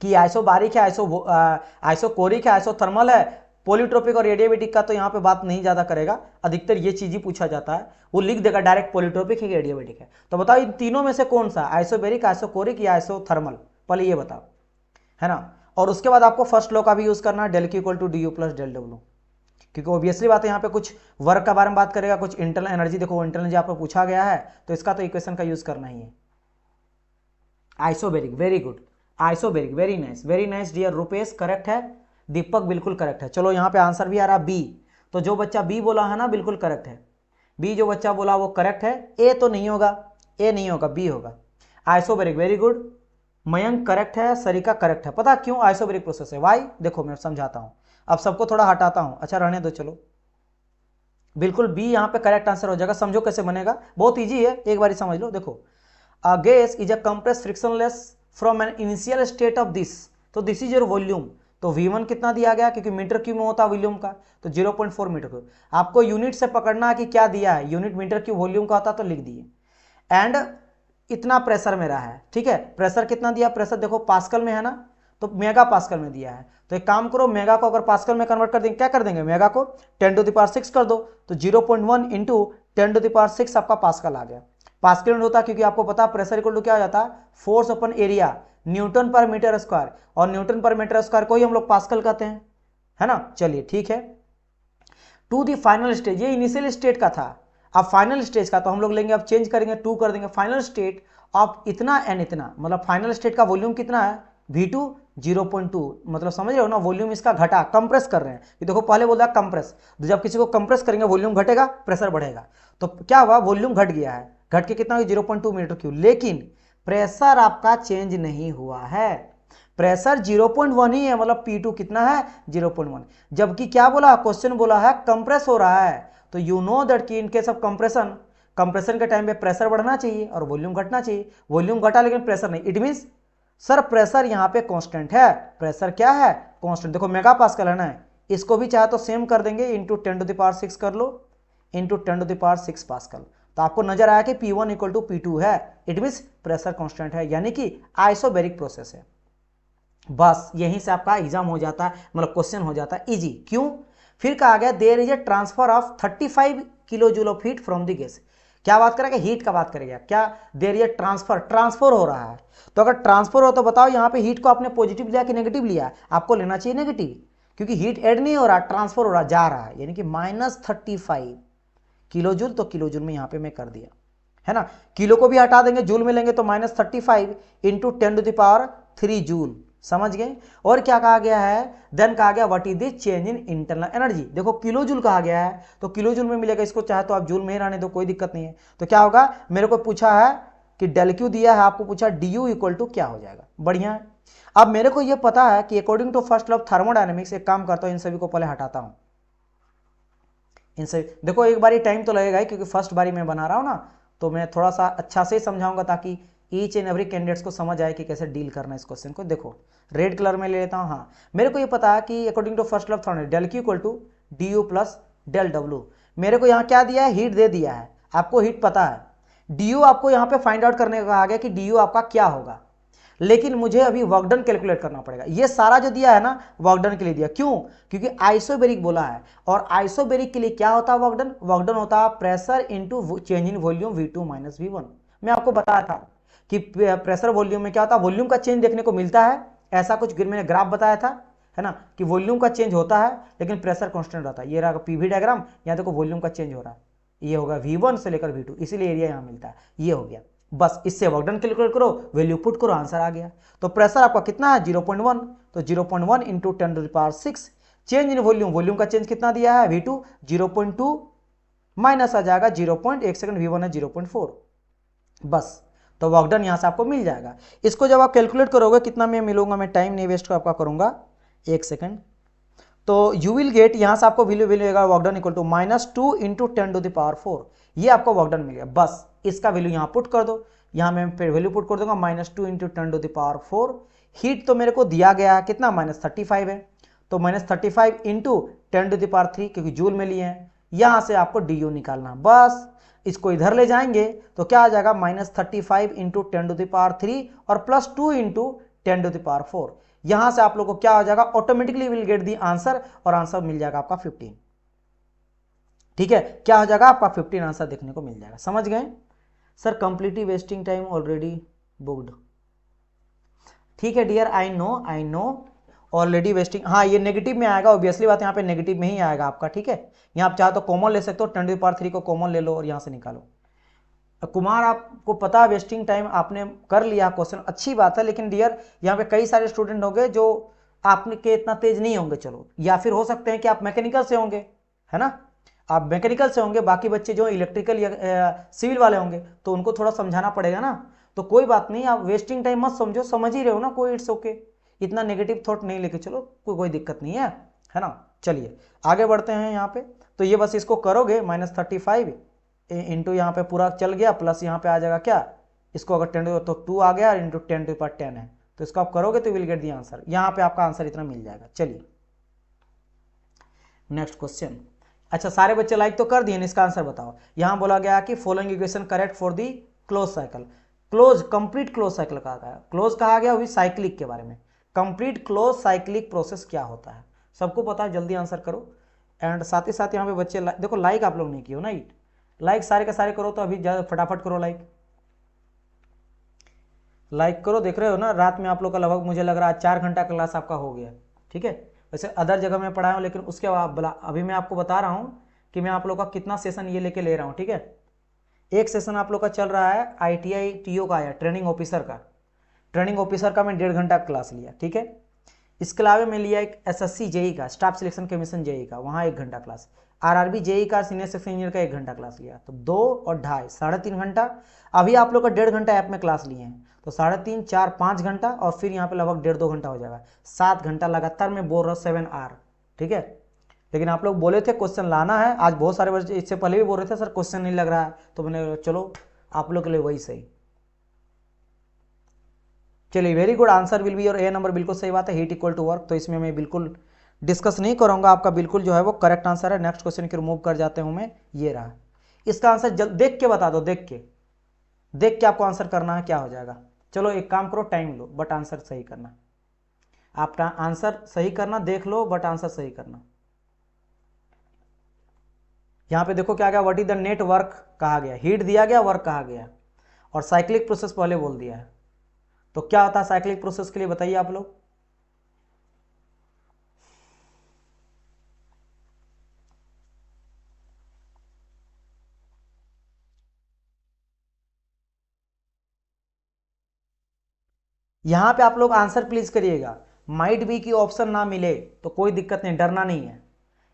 कि आइसोबारिक है, आइसोकोरिक है, आइसोथर्मल है, पॉलीट्रोपिक और एडियाबेटिक का तो यहाँ पे बात नहीं ज्यादा करेगा, अधिकतर ये चीज ही पूछा जाता है, वो लिख देगा डायरेक्ट पॉलीट्रोपिक है कि एडियाबेटिक है। तो बताओ इन तीनों में से कौन सा, आइसोबेरिक, आइसोकोरिक या आइसोथर्मल, पहले ये बताओ, है ना। और उसके बाद आपको फर्स्ट लॉ का भी यूज करना है, del Q equal to D U plus del W, क्योंकि ऑब्वियसली बात है यहाँ पे कुछ वर्क का बारे में बात करेगा, कुछ इंटरनल एनर्जी, देखो इंटरनल एनर्जी आपको पूछा गया है तो इसका तो इक्वेशन का यूज करना ही है। Isobaric, very good, isobaric, very nice dear Rupesh, correct है। दीपक बिल्कुल करेक्ट है। चलो यहाँ पे आंसर भी आ रहा बी, तो जो बच्चा बी बोला है ना बिल्कुल करेक्ट है, बी जो बच्चा बोला वो करेक्ट है। ए तो नहीं होगा, ए नहीं होगा, बी होगा। Isobaric, very good, Mayank correct है, सरिका करेक्ट है। पता क्यों आइसोबेरिक प्रोसेस है, वाई, देखो मैं समझाता हूं, अब सबको थोड़ा हटाता हूं, अच्छा रहने दो, चलो बिल्कुल बी यहाँ पे करेक्ट आंसर हो जाएगा। समझो कैसे बनेगा, बहुत इजी है, एक बार समझ लो। देखो a gas is a compressed frictionless from an initial state of this, तो दिस इज योर वॉल्यूम, तो V1 कितना दिया गया, क्योंकि मीटर क्यूब में होता है वॉल्यूम का, तो 0.4 मीटर क्यूब। आपको यूनिट से पकड़ना है कि क्या दिया है, यूनिट मीटर क्यूब वॉल्यूम का होता तो लिख दिए। एंड इतना प्रेशर मेरा है, ठीक है, प्रेशर कितना दिया, प्रेशर देखो पास्कल में है ना, तो मेगा पास्कल में दिया है, तो एक काम करो मेगा को अगर पास्कल में कन्वर्ट कर देंगे, क्या कर देंगे, मेगा को 10⁻6 कर दो, तो 0.1 इंटू 10⁻6 आपका पास्कल आ गया। पास्कल में होता है क्योंकि आपको पता है प्रेशर इक्वल टू क्या हो जाता है, फोर्स अपन एरिया, न्यूटन पर मीटर स्क्वायर, और न्यूटन पर मीटर स्क्वायर को ही हम लोग पास्कल कहते हैं, है ना। चलिए ठीक है, टू दी फाइनल स्टेज, ये इनिशियल स्टेट का था, अब फाइनल स्टेज का तो हम लोग लेंगे, अब चेंज करेंगे, 2 कर देंगे, फाइनल स्टेट ऑफ इतना एंड इतना, मतलब फाइनल स्टेट का वॉल्यूम कितना है, V2 0.2, मतलब समझ रहे हो ना, वॉल्यूम इसका घटा, कंप्रेस कर रहे हैं, ये देखो पहले बोल रहा कंप्रेस, तो जब किसी को कंप्रेस करेंगे वॉल्यूम घटेगा, प्रेशर बढ़ेगा, तो क्या हुआ, वॉल्यूम घट गया है, घट के कितना 0.2 मीटर क्यूब, लेकिन प्रेशर आपका चेंज नहीं हुआ है, प्रेशर 0.1 ही है, मतलब P2 कितना है 0.1, जबकि क्या बोला, क्वेश्चन बोला है कंप्रेस हो रहा है, तो यू नो दैट कि in case of compression, compression के टाइम पे प्रेशर बढ़ना चाहिए और वॉल्यूम घटना चाहिए, वॉल्यूम घटा लेकिन प्रेशर नहीं, इट मींस सर प्रेशर यहाँ पे कांस्टेंट है, प्रेशर क्या है, कांस्टेंट, देखो मेगा पास्कल है ना, इसको भी चाहे तो सेम कर देंगे, इंटू 10⁻6 कर लो, इंटू 10⁻6 पास्कल, तो आपको नजर आया कि P1 इक्वल टू P2 है, इट मींस प्रेशर कांस्टेंट है, यानी कि आइसोबेरिक प्रोसेस है। बस यहीं से आपका एग्जाम हो जाता है, मतलब क्वेश्चन हो जाता है इजी। क्यों, फिर कहा गया there is a transfer of 35 kilo joule of heat from the gas, क्या बात करेगा, हीट का बात करेगा, क्या देयर इज ए ट्रांसफर हो रहा है, तो अगर ट्रांसफर हो तो बताओ यहाँ पे हीट को आपने पॉजिटिव लिया कि नेगेटिव लिया, आपको लेना चाहिए नेगेटिव, क्योंकि हीट ऐड नहीं हो रहा, ट्रांसफर हो रहा, जा रहा है, यानी कि -35 किलो जूल, तो किलो जूल में यहाँ पे मैं कर दिया, है ना, किलो को भी हटा देंगे, जूल में लेंगे तो -35 इंटू 10⁻3 जूल, समझ गए। और क्या कहा गया है, देन कहा गया what is the change in internal energy, देखो किलो जूल कहा गया है, तो किलो जूल में मिलेगा, इसको चाहे तो आप जूल में ही रहने दो, कोई दिक्कत नहीं है। तो क्या होगा, मेरे को पूछा है कि डेल क्यू दिया है, आपको पूछा डी यू इक्वल टू क्या हो जाएगा, बढ़िया है। अब मेरे को यह पता है कि according to first law of thermodynamics, एक काम करता हूं, इन सभी को पहले हटाता हूं, इन सभी, देखो एक बारी टाइम तो लगेगा ही, क्योंकि फर्स्ट बारी मैं बना रहा हूं ना, तो मैं थोड़ा सा अच्छा से समझाऊंगा ताकि ईच एंड एवरी कैंडिडेट्स को समझ आए कि कैसे डील करना है इस क्वेश्चन को। देखो रेड कलर में ले लेता हूं, हाँ मेरे को ये पता है कि according to first law of thermodynamics, del Q equal to D U plus del W, मेरे को यहाँ क्या दिया है, हीट दे दिया है, आपको हीट पता है, डी यू आपको यहाँ पे फाइंड आउट करने का कहा गया कि डी यू आपका क्या होगा, लेकिन मुझे अभी वर्क डन कैलकुलेट करना पड़ेगा, ये सारा जो दिया है ना वर्क डन के लिए दिया, क्यों, क्योंकि आइसोबेरिक बोला है, और आइसोबेरिक के लिए क्या होता है वर्क डन, वर्क डन होता है pressure into change in volume V2 - V1। मैं आपको बताया था कि प्रेशर वॉल्यूम में क्या होता है, वॉल्यूम का चेंज देखने को मिलता है, ऐसा कुछ मैंने ग्राफ बताया था, है ना, कि वॉल्यूम का चेंज होता है लेकिन प्रेशर कांस्टेंट रहता है, ये रहा पीवी डायग्राम, यहाँ देखो वॉल्यूम का चेंज हो रहा है, ये होगा V1 से लेकर V2, इसीलिए एरिया यहाँ मिलता है, ये हो गया, बस इससे वर्क डन कैलकुलेट करो, वैल्यू पुट करो, आंसर आ गया। तो प्रेशर आपका कितना है 0.1, तो 0.1 into 10⁻6, change in volume, volume का चेंज कितना दिया है V2 0.2, माइनस आ जाएगा 0.1 सेकंड, V1 है 0.4, बस, तो वर्क डन यहां से आपको मिल जाएगा। इसको जब आप कैलकुलेट करोगे कितना मैं मिलूंगा, मैं टाइम नहीं वेस्ट आपका करूंगा, एक सेकंड, तो यू विल गेट, यहां से आपको वैल्यू मिलेगा work done equal to -2 into 10⁴, ये आपको वर्क डन मिल गया, बस इसका वैल्यू यहां पुट कर दो, यहां मैं फिर वैल्यू पुट कर दूंगा -2 इंटू 10⁴, हीट तो मेरे को दिया गया है कितना -35 है, तो -35 इंटू 10⁻3, क्योंकि जूल में लिए हैं, यहां से आपको डी यू निकालना, बस इसको इधर ले जाएंगे तो क्या आ जाएगा -35 इंटू 10⁻³ और +2 इंटू 10⁻⁴। यहां से आप लोग को क्या हो जाएगा, automatically will get the answer, और आंसर मिल जाएगा आपका 15। ठीक है, क्या हो जाएगा आपका 15 आंसर देखने को मिल जाएगा। समझ गए sir? Completely wasting time already booked. ठीक है dear, I know already wasting. हाँ ये नेगेटिव में आएगा, ऑब्वियसली बात, यहाँ पे नेगेटिव में ही आएगा आपका। ठीक है, यहाँ आप चाहो तो कॉमन ले सकते हो, 10⁻³ को कॉमन ले लो और यहाँ से निकालो। कुमार आपको पता वेस्टिंग टाइम आपने कर लिया क्वेश्चन, अच्छी बात है, लेकिन डियर यहाँ पे कई सारे स्टूडेंट होंगे जो आपके इतना तेज नहीं होंगे, चलो, या फिर हो सकते हैं कि आप मैकेनिकल से होंगे, है ना, आप मैकेनिकल से होंगे, बाकी बच्चे जो इलेक्ट्रिकल या सिविल वाले होंगे तो उनको थोड़ा समझाना पड़ेगा ना। तो कोई बात नहीं, आप वेस्टिंग टाइम मत समझो, समझ ही रहे हो ना, कोई इट्स ओके, इतना नेगेटिव थॉट नहीं लेके चलो, कोई दिक्कत नहीं है ना। चलिए आगे बढ़ते हैं यहाँ पे। तो ये बस इसको करोगे, -35 इंटू यहाँ पे पूरा चल गया, प्लस यहाँ पे आ जाएगा क्या, इसको अगर 10 तो 2 आ गया, इंटू 10⁻10 है, तो इसको आप करोगे तो विल गेट दी आंसर। यहाँ पे आपका आंसर इतना मिल जाएगा। चलिए नेक्स्ट क्वेश्चन। अच्छा सारे बच्चे लाइक तो कर दिए, इसका आंसर बताओ। यहां बोला गया कि following equation correct for the close cycle. Close, complete close cycle कहा गया, क्लोज कहा गया अभी साइक्लिक के बारे में। कंप्लीट क्लोज साइक्लिक प्रोसेस क्या होता है, सबको पता है, जल्दी आंसर करो। एंड साथ ही साथ यहाँ पे बच्चे देखो, लाइक आप लोग नहीं किए हो ना, लाइक सारे के सारे करो, तो अभी फटाफट करो लाइक करो। देख रहे हो ना, रात में आप लोग का लगभग मुझे लग रहा है 4 घंटा क्लास आपका हो गया। ठीक है, वैसे अदर जगह में पढ़ाया हूँ, लेकिन उसके बाद अभी मैं आपको बता रहा हूँ कि मैं आप लोग का कितना सेशन ये लेके ले रहा हूँ। ठीक है, एक सेशन आप लोग का चल रहा है ITI TO का, आया ट्रेनिंग ऑफिसर का। ट्रेनिंग ऑफिसर का मैं 1.5 घंटा क्लास लिया। ठीक है, इसके अलावा मैं लिया एक SSC JE का, स्टाफ सिलेक्शन कमीशन JE का, वहाँ 1 घंटा क्लास। RRB JE का सीनियर सेक्शन इंजीनियर का 1 घंटा क्लास लिया, तो 2 और 2.5 3.5 घंटा। अभी आप लोग का 1.5 घंटा ऐप में क्लास लिए हैं, तो 3.5 4 5 घंटा, और फिर यहाँ पे लगभग 1.5 2 घंटा हो जाएगा, 7 घंटा लगातार मैं बोल रहा हूँ 7 आवर। ठीक है, लेकिन आप लोग बोले थे क्वेश्चन लाना है, आज बहुत सारे बच्चे इससे पहले भी बोल रहे थे सर क्वेश्चन नहीं लग रहा है, तो मैंने चलो आप लोग के लिए वही सही। चलिए very good, answer will B और ए नंबर, बिल्कुल सही बात है, हीट इक्वल टू वर्क, तो इसमें मैं बिल्कुल डिस्कस नहीं करूंगा, आपका बिल्कुल जो है वो करेक्ट आंसर है। नेक्स्ट क्वेश्चन की रिमूव कर जाते हूं मैं, ये रहा। इसका आंसर देख के बता दो, देख के आपको आंसर करना है, क्या हो जाएगा। चलो एक काम करो, टाइम लो बट आंसर सही करना, आप आंसर सही करना, देख लो बट आंसर सही करना। यहां पे देखो क्या गया, what is the net work कहा गया, हीट दिया गया, वर्क कहा गया, और साइक्लिक प्रोसेस पहले बोल दिया है। तो क्या होता है साइक्लिक प्रोसेस के लिए, बताइए आप लोग। यहां पे आप लोग आंसर प्लीज करिएगा। माइट बी की ऑप्शन ना मिले तो कोई दिक्कत नहीं, डरना नहीं है।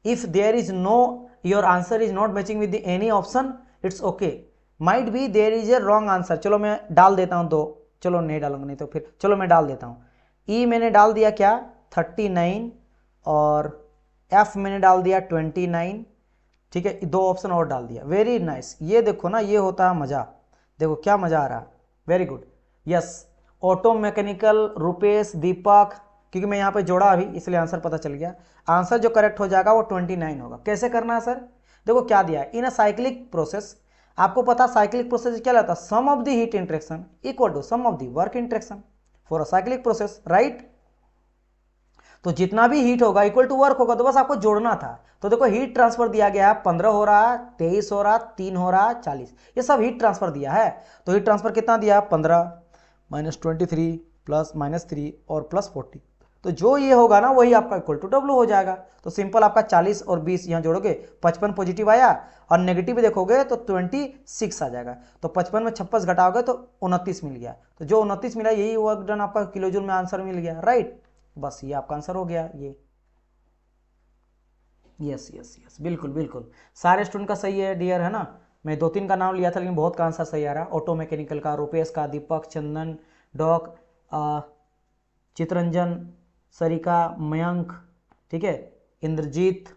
If there is no, your answer is not matching with any option, it's okay. Might be there is a wrong answer, चलो मैं डाल देता हूं, दो, चलो नहीं डालूंगा, नहीं तो फिर चलो मैं डाल देता हूं। ई मैंने डाल दिया क्या 39, और एफ मैंने डाल दिया 29। ठीक है, 2 ऑप्शन और डाल दिया, वेरी नाइस। ये देखो ना, ये होता है मजा, देखो क्या मजा आ रहा है, very good. Yes, auto mechanical Rupesh Deepak, क्योंकि मैं यहाँ पे जोड़ा अभी इसलिए आंसर पता चल गया। आंसर जो करेक्ट हो जाएगा वो 29 होगा। कैसे करना है सर, देखो क्या दिया है, इन अ साइक्लिक प्रोसेस, आपको पता साइक्लिक प्रोसेस क्या रहता है, sum of the heat interaction equal to sum of the work interaction for a cyclic process, right. तो जितना भी हीट होगा इक्वल टू वर्क होगा, तो बस आपको जोड़ना था। तो देखो हीट ट्रांसफर दिया गया है, 15 हो रहा है, 23 हो रहा है, 3 हो रहा है, 40, ये सब हीट ट्रांसफर दिया है। तो हीट ट्रांसफर कितना दिया है, 15 -23 प्लस -3 और +40, तो जो ये होगा ना वही आपका इक्वल टू W हो जाएगा। तो सिंपल आपका 40 और 20 यहाँ जोड़ोगे, 55 पॉजिटिव आया, और नेगेटिव भी देखोगे तो 26 आ जाएगा। तो 55 में 26 घटाओगे तो 29 मिल गया। तो जो 29 मिला यही वर्क डन आपका किलो जूल में आंसर मिल गया, राइट। बस ये आपका आंसर हो गया ये। यस यस यस, बिल्कुल बिल्कुल, सारे स्टूडेंट का सही है डियर, है ना। मैं 2-3 का नाम लिया था लेकिन बहुत का आंसर सही आ रहा है। ऑटो मैकेनिकल का रुपेश का, दीपक, चंदन, डॉक, चित्रंजन, सरिका, मयंक, ठीक है, इंद्रजीत,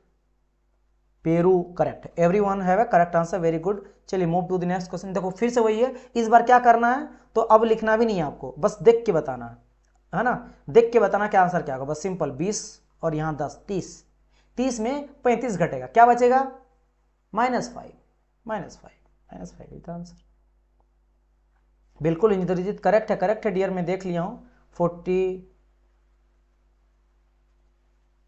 पेरू, correct, everyone have a correct answer, very good. चलिए move to the next question. देखो फिर से वही है, इस बार क्या करना है, तो अब लिखना भी नहीं है आपको, बस देख के बताना है ना, देख के बताना क्या आंसर क्या होगा, बस सिंपल 20 और यहाँ 10, 30 में 35 घटेगा, क्या बचेगा -5 -5 था आंसर। बिल्कुल इंद्रजीत करेक्ट है डियर, मैं देख लिया हूँ 40,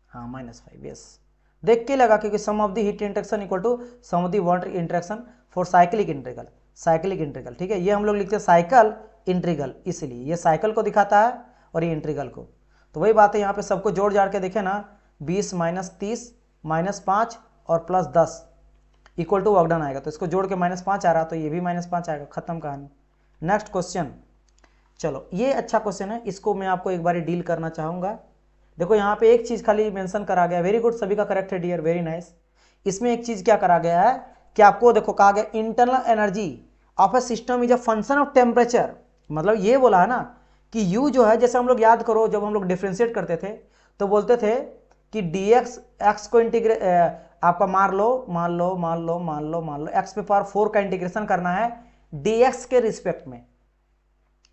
हाँ -5 यस, देख के लगा क्योंकि sum of the heat interaction equal to sum of the water interaction for cyclic integral, ठीक है, ये हम लोग लिखते हैं साइकिल इंटीग्रल, इसलिए ये साइकिल को दिखाता है और ये इंटीग्रल को। तो वही बात है, यहाँ पे सबको जोड़ जाड़ के देखे ना, 20 - 30 -5 और +10 इक्वल टू वर्क डन आएगा, तो इसको जोड़ के -5 आ रहा, तो ये भी -5 आएगा, खत्म कहानी। नेक्स्ट क्वेश्चन, चलो ये अच्छा क्वेश्चन है, इसको मैं आपको एक बार डील करना चाहूँगा। देखो यहाँ पे एक चीज़ खाली मेंशन करा गया, वेरी गुड, सभी का करेक्ट है डियर, वेरी नाइस। इसमें एक चीज़ क्या करा गया है कि आपको देखो कहा गया internal energy of A system is a function of temperature, मतलब ये बोला है ना कि U जो है, जैसे हम लोग याद करो जब हम लोग डिफ्रेंशिएट करते थे तो बोलते थे कि dx x को आपका मान लो x पे पावर 4 का इंटीग्रेशन करना है dx के रिस्पेक्ट में,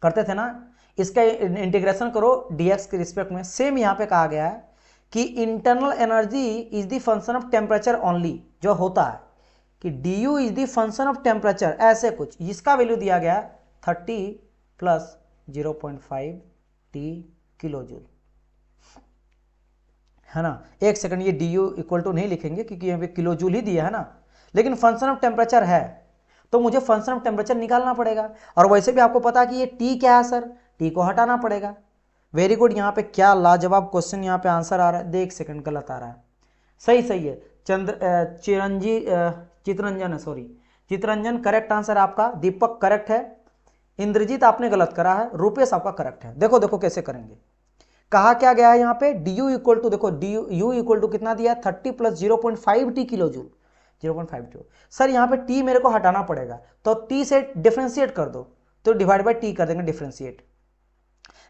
करते थे ना, इसका इंटीग्रेशन करो dx के रिस्पेक्ट में। सेम यहाँ पे कहा गया है कि internal energy is the function of temperature only, जो होता है कि du is the function of temperature, ऐसे कुछ, इसका वैल्यू दिया गया 30 + 0.5 T किलो जूल, है ना। एक सेकंड, ये du इक्वल टू नहीं लिखेंगे क्योंकि यहाँ पे किलो जूल ही दिया है ना, लेकिन फंक्शन ऑफ टेम्परेचर है तो मुझे फंक्शन ऑफ टेम्परेचर निकालना पड़ेगा, और वैसे भी आपको पता है कि ये T क्या है सर, T को हटाना पड़ेगा। वेरी गुड, यहाँ पे क्या लाजवाब क्वेश्चन, यहाँ पे आंसर आ रहा है, देख सेकंड गलत आ रहा है, सही है, चितरंजन है, सॉरी चितरंजन करेक्ट आंसर आपका, दीपक करेक्ट है, इंद्रजीत आपने गलत करा है, रूपेश आपका करेक्ट है। देखो कैसे करेंगे, कहा क्या गया है यहाँ पे du इक्वल टू, देखो du इक्वल टू कितना दिया, 30 + 0.5 T kilo joule, 0.5 T। Sir यहाँ पे T मेरे को हटाना पड़ेगा, तो T से डिफ्रेंशिएट कर दो, तो डिवाइड बाय T कर देंगे डिफ्रेंशिएट।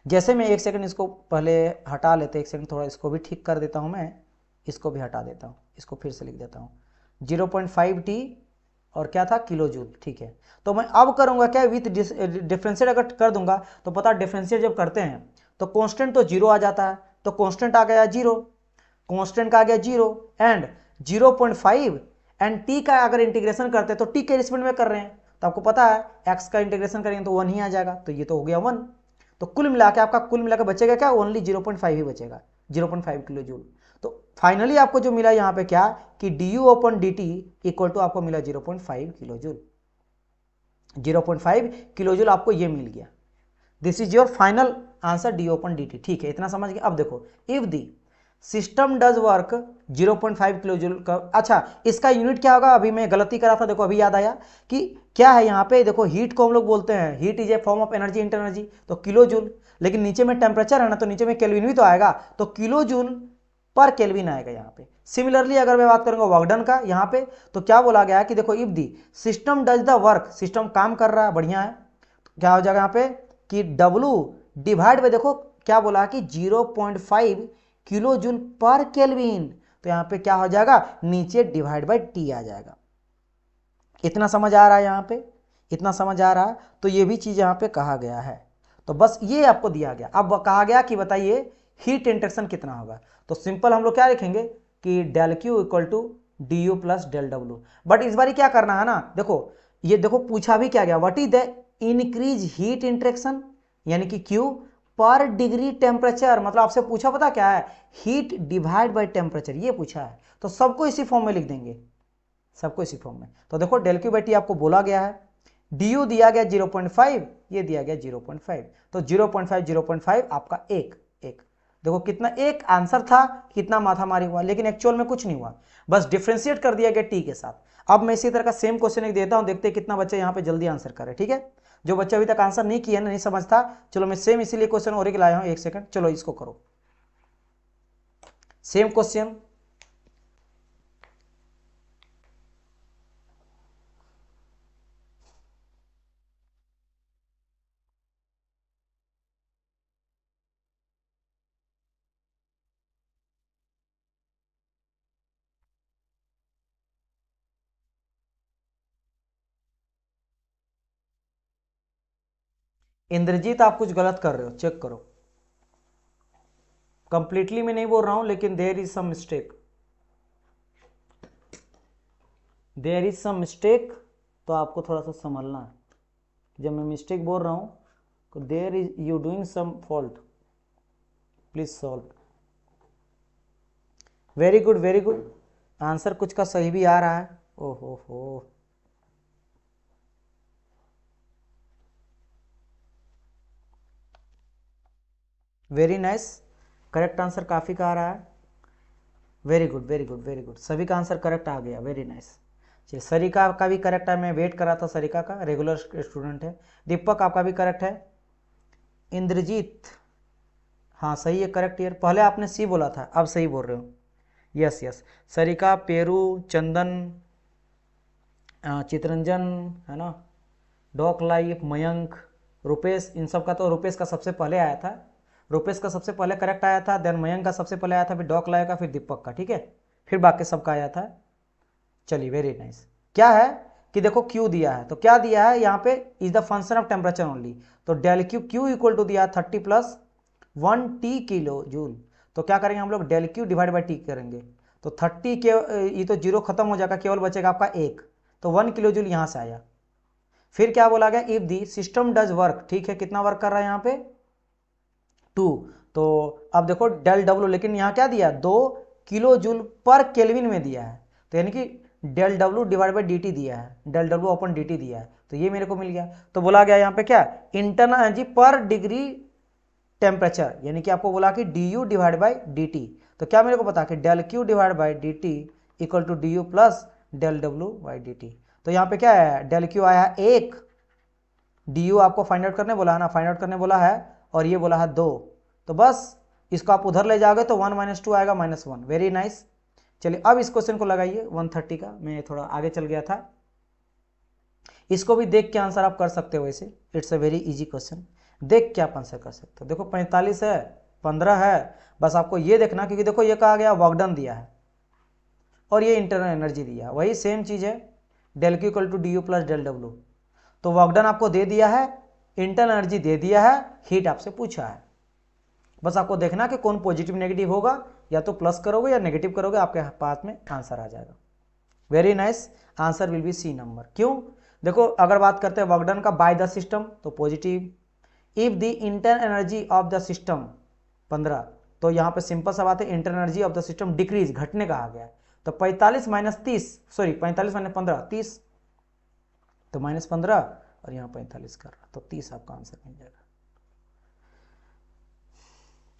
जैसे मैं एक सेकंड इसको पहले हटा लेते, एक सेकंड थोड़ा इसको भी ठीक कर देता हूँ, मैं इसको भी हटा देता हूँ, इसको फिर से लिख देता हूँ 0.5 T और क्या था किलो जूल, ठीक है। तो मैं अब करूँगा क्या, विथ डिफ्रेंशिएट अगर कर दूंगा तो पता डिफ्रेंशिएट जब करते हैं तो कांस्टेंट तो 0 आ जाता है, तो कांस्टेंट आ गया 0, कांस्टेंट का आ गया 0 एंड 0.5 एंड T का अगर इंटीग्रेशन करते हैं तो T के रिस्पेक्ट में कर रहे हैं, तो आपको पता है x का इंटीग्रेशन करेंगे तो 1 ही आ जाएगा, तो ये तो हो गया 1, तो कुल मिला के आपका कुल मिला के बचेगा क्या, ओनली 0.5 ही बचेगा, 0.5 किलो जूल। तो फाइनली आपको जो मिला यहाँ पे क्या कि du/dt इक्वल टू आपको मिला 0.5 किलो जूल, 0.5 किलो जूल आपको ये मिल गया। This is your final answer du/dt, ठीक है, इतना समझ गए। अब देखो if the system does work 0.5 kilo joule का, अच्छा इसका यूनिट क्या होगा, अभी मैं गलती करा था, देखो अभी याद आया कि क्या है यहाँ पे, देखो हीट को हम लोग बोलते हैं heat is a form of energy inter energy, तो किलो जूल, लेकिन नीचे में टेम्परेचर है ना, तो नीचे में केल्विन भी तो आएगा, तो किलो जूल पर केल्विन आएगा यहाँ पे। सिमिलरली अगर मैं बात करूंगा वर्क डन का यहाँ पे, तो क्या बोला गया है कि देखो if the system does the work, system काम कर रहा है, बढ़िया है, तो क्या हो जाएगा यहाँ पे कि W डिवाइड में, देखो क्या बोला कि 0.5 किलो जूल पर केल्विन, तो यहाँ पे क्या हो जाएगा, नीचे डिवाइड बाय T आ जाएगा। इतना समझ आ रहा है यहाँ पे, इतना समझ आ रहा है, तो ये भी चीज यहाँ पे कहा गया है, तो बस ये आपको दिया गया। अब कहा गया कि बताइए हीट इंटरेक्शन कितना होगा, तो सिंपल हम लोग क्या लिखेंगे कि del Q equal to du plus del W, but इस बार क्या करना है ना, देखो ये देखो पूछा भी क्या गया, what is the increase heat interaction, यानी कि Q पर डिग्री टेम्परेचर, मतलब आपसे पूछा पता क्या है, हीट डिवाइड बाय टेम्परेचर, ये पूछा है, तो सबको इसी फॉर्म में लिख देंगे, सबको इसी फॉर्म में। तो देखो del Q बाई T आपको बोला गया है, du दिया गया 0.5, ये दिया गया 0.5, तो 0.5 आपका एक देखो कितना एक आंसर था, कितना माथामारी हुआ, लेकिन एक्चुअल में कुछ नहीं हुआ, बस डिफ्रेंशिएट कर दिया गया T के साथ। अब मैं इसी तरह का सेम क्वेश्चन एक देता हूं, देखते हैं कितना बच्चे यहाँ पे जल्दी आंसर करे, ठीक है। जो बच्चा अभी तक आंसर नहीं किया, नहीं समझता, चलो मैं सेम इसीलिए क्वेश्चन और एक लाया हूं, एक सेकंड, चलो इसको करो, सेम क्वेश्चन। इंद्रजीत आप कुछ गलत कर रहे हो, चेक करो, कंप्लीटली मैं नहीं बोल रहा हूं, लेकिन there is some mistake. There is some mistake, तो आपको थोड़ा सा संभलना है। जब मैं मिस्टेक बोल रहा हूँ तो there is you doing some fault, please solve. Very good very good, answer कुछ का सही भी आ रहा है। ओहो हो, वेरी नाइस, करेक्ट आंसर काफ़ी का आ रहा है। Very good very good very good, सभी का आंसर करेक्ट आ गया, वेरी नाइस। चलिए सरिका का भी करेक्ट है, मैं वेट कर रहा था सरिका का, रेगुलर स्टूडेंट है। दीपक आपका भी करेक्ट है। इंद्रजीत, हाँ सही है, करेक्ट ईयर। पहले आपने सी बोला था, अब सही बोल रहे हो। यस यस, सरिका, पेरू, चंदन, चितरंजन, है ना, डॉक लाइफ, मयंक, रुपेश, इन सब का तो रुपेश का सबसे पहले आया था, रुपेश का सबसे पहले करेक्ट आया था, देन मयंक का सबसे पहले आया था, फिर डॉक लाइफ का, फिर दीपक का, ठीक है, फिर बाकी सबका आया था। चलिए वेरी नाइस। क्या है कि देखो क्यू दिया है, तो क्या दिया है यहाँ पे, is the function of temperature only, तो del Q, Q equal to दिया 30 प्लस 1 टी किलो जूल, तो क्या करेंगे हम लोग, del Q divide by T करेंगे, तो 30 के ये तो जीरो खत्म हो जाएगा, केवल बचेगा आपका 1, तो 1 किलो जूल यहाँ से आया। फिर क्या बोला गया, if the system does work, ठीक है, कितना वर्क कर रहा है यहाँ पे 2, तो अब देखो डेल डब्ल्यू, लेकिन यहाँ क्या दिया 2 किलो जूल पर केल्विन में दिया है, तो यानी कि del W divide by D T दिया है, डेल डब्ल्यू अपन डी टी दिया है, तो ये मेरे को मिल गया। तो बोला गया यहाँ पे क्या, internal energy per degree temperature, यानी कि आपको बोला कि D U divide by D T, तो क्या मेरे को पता कि del Q divide by D T equal to D U plus del W by D T, तो यहाँ पे क्या है, डेल क्यू आया है 1, डी यू आपको फाइंड आउट करने बोला है ना, फाइंड आउट करने बोला है, और ये बोला है 2, तो बस इसको आप उधर ले जाओगे तो 1 - 2 आएगा -1, वेरी नाइस। चलिए अब इस क्वेश्चन को लगाइए 130 का, मैं थोड़ा आगे चल गया था, इसको भी देख के आंसर आप कर सकते हो, वैसे it's a very easy question, देख के आप आंसर कर सकते हो। देखो 45 है, 15 है, बस आपको ये देखना, क्योंकि देखो ये कहा गया वर्क डन दिया है और ये इंटरनल एनर्जी दिया है, वही सेम चीज़ है, del Q equal to D U plus del W, तो वर्क डन आपको दे दिया है, इंटरनल एनर्जी दे दिया है, हीट आपसे पूछा है, बस आपको देखना कि कौन पॉजिटिव नेगेटिव होगा, या तो प्लस करोगे या नेगेटिव करोगे, आपके पास में आंसर आ जाएगा। Very nice, answer will be C number. क्यों, देखो अगर बात करते हैं वर्क डन का बाय द सिस्टम, तो positive, if the internal energy of the system 15, तो यहाँ पे सिंपल सा बात है, internal energy of the system decrease, घटने कहा गया है, तो 45 - 30, सॉरी 45 - 15 30, तो -15 और यहाँ 45 कर रहा, तो 30 आपका आंसर मिल जाएगा।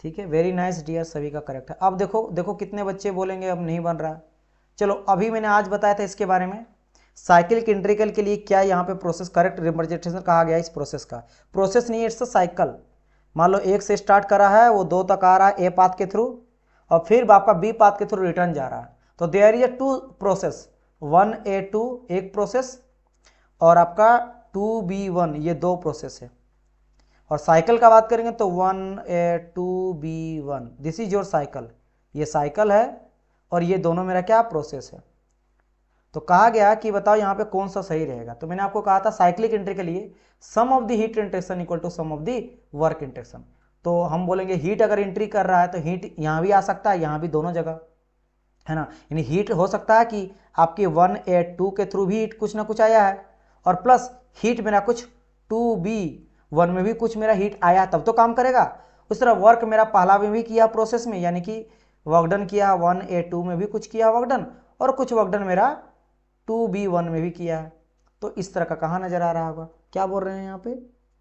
ठीक है, वेरी नाइस डियर, सभी का करेक्ट है। अब देखो देखो कितने बच्चे बोलेंगे अब नहीं बन रहा, चलो अभी मैंने आज बताया था इसके बारे में, साइकिल के इंट्रिकल के लिए क्या यहाँ पे प्रोसेस, करेक्ट रिप्रेजेंटेशन कहा गया इस प्रोसेस का, प्रोसेस नहीं इट्स साइकिल, मान लो 1 से स्टार्ट करा है, वो 2 तक आ रहा है ए पाथ के थ्रू, और फिर आपका बी पाथ के थ्रू रिटर्न जा रहा है, तो there is a 2 process, 1A2 एक प्रोसेस, और आपका 2B1 ये 2 प्रोसेस है, और साइकिल का बात करेंगे तो 1A2B1 this is your cycle, ये साइकिल है, और ये दोनों मेरा क्या प्रोसेस है। तो कहा गया कि बताओ यहाँ पे कौन सा सही रहेगा, तो मैंने आपको कहा था साइक्लिक एंट्री के लिए sum of the heat interaction equal to sum of the work interaction, तो हम बोलेंगे हीट अगर एंट्री कर रहा है तो हीट यहाँ भी आ सकता है, यहाँ भी, दोनों जगह, है ना, यानी हीट हो सकता है कि आपके 1A2 के थ्रू भी हीट कुछ ना कुछ आया है, और प्लस हीट मेरा कुछ 2B1 में भी कुछ मेरा हीट आया, तब तो काम करेगा। उस तरह वर्क मेरा पहला में भी किया प्रोसेस में, यानी कि वर्क डन किया 1A2 में भी कुछ किया वर्क डन, और कुछ वर्क डन मेरा 2B1 में भी किया है, तो इस तरह का कहाँ नजर आ रहा होगा, क्या बोल रहे हैं यहाँ पे,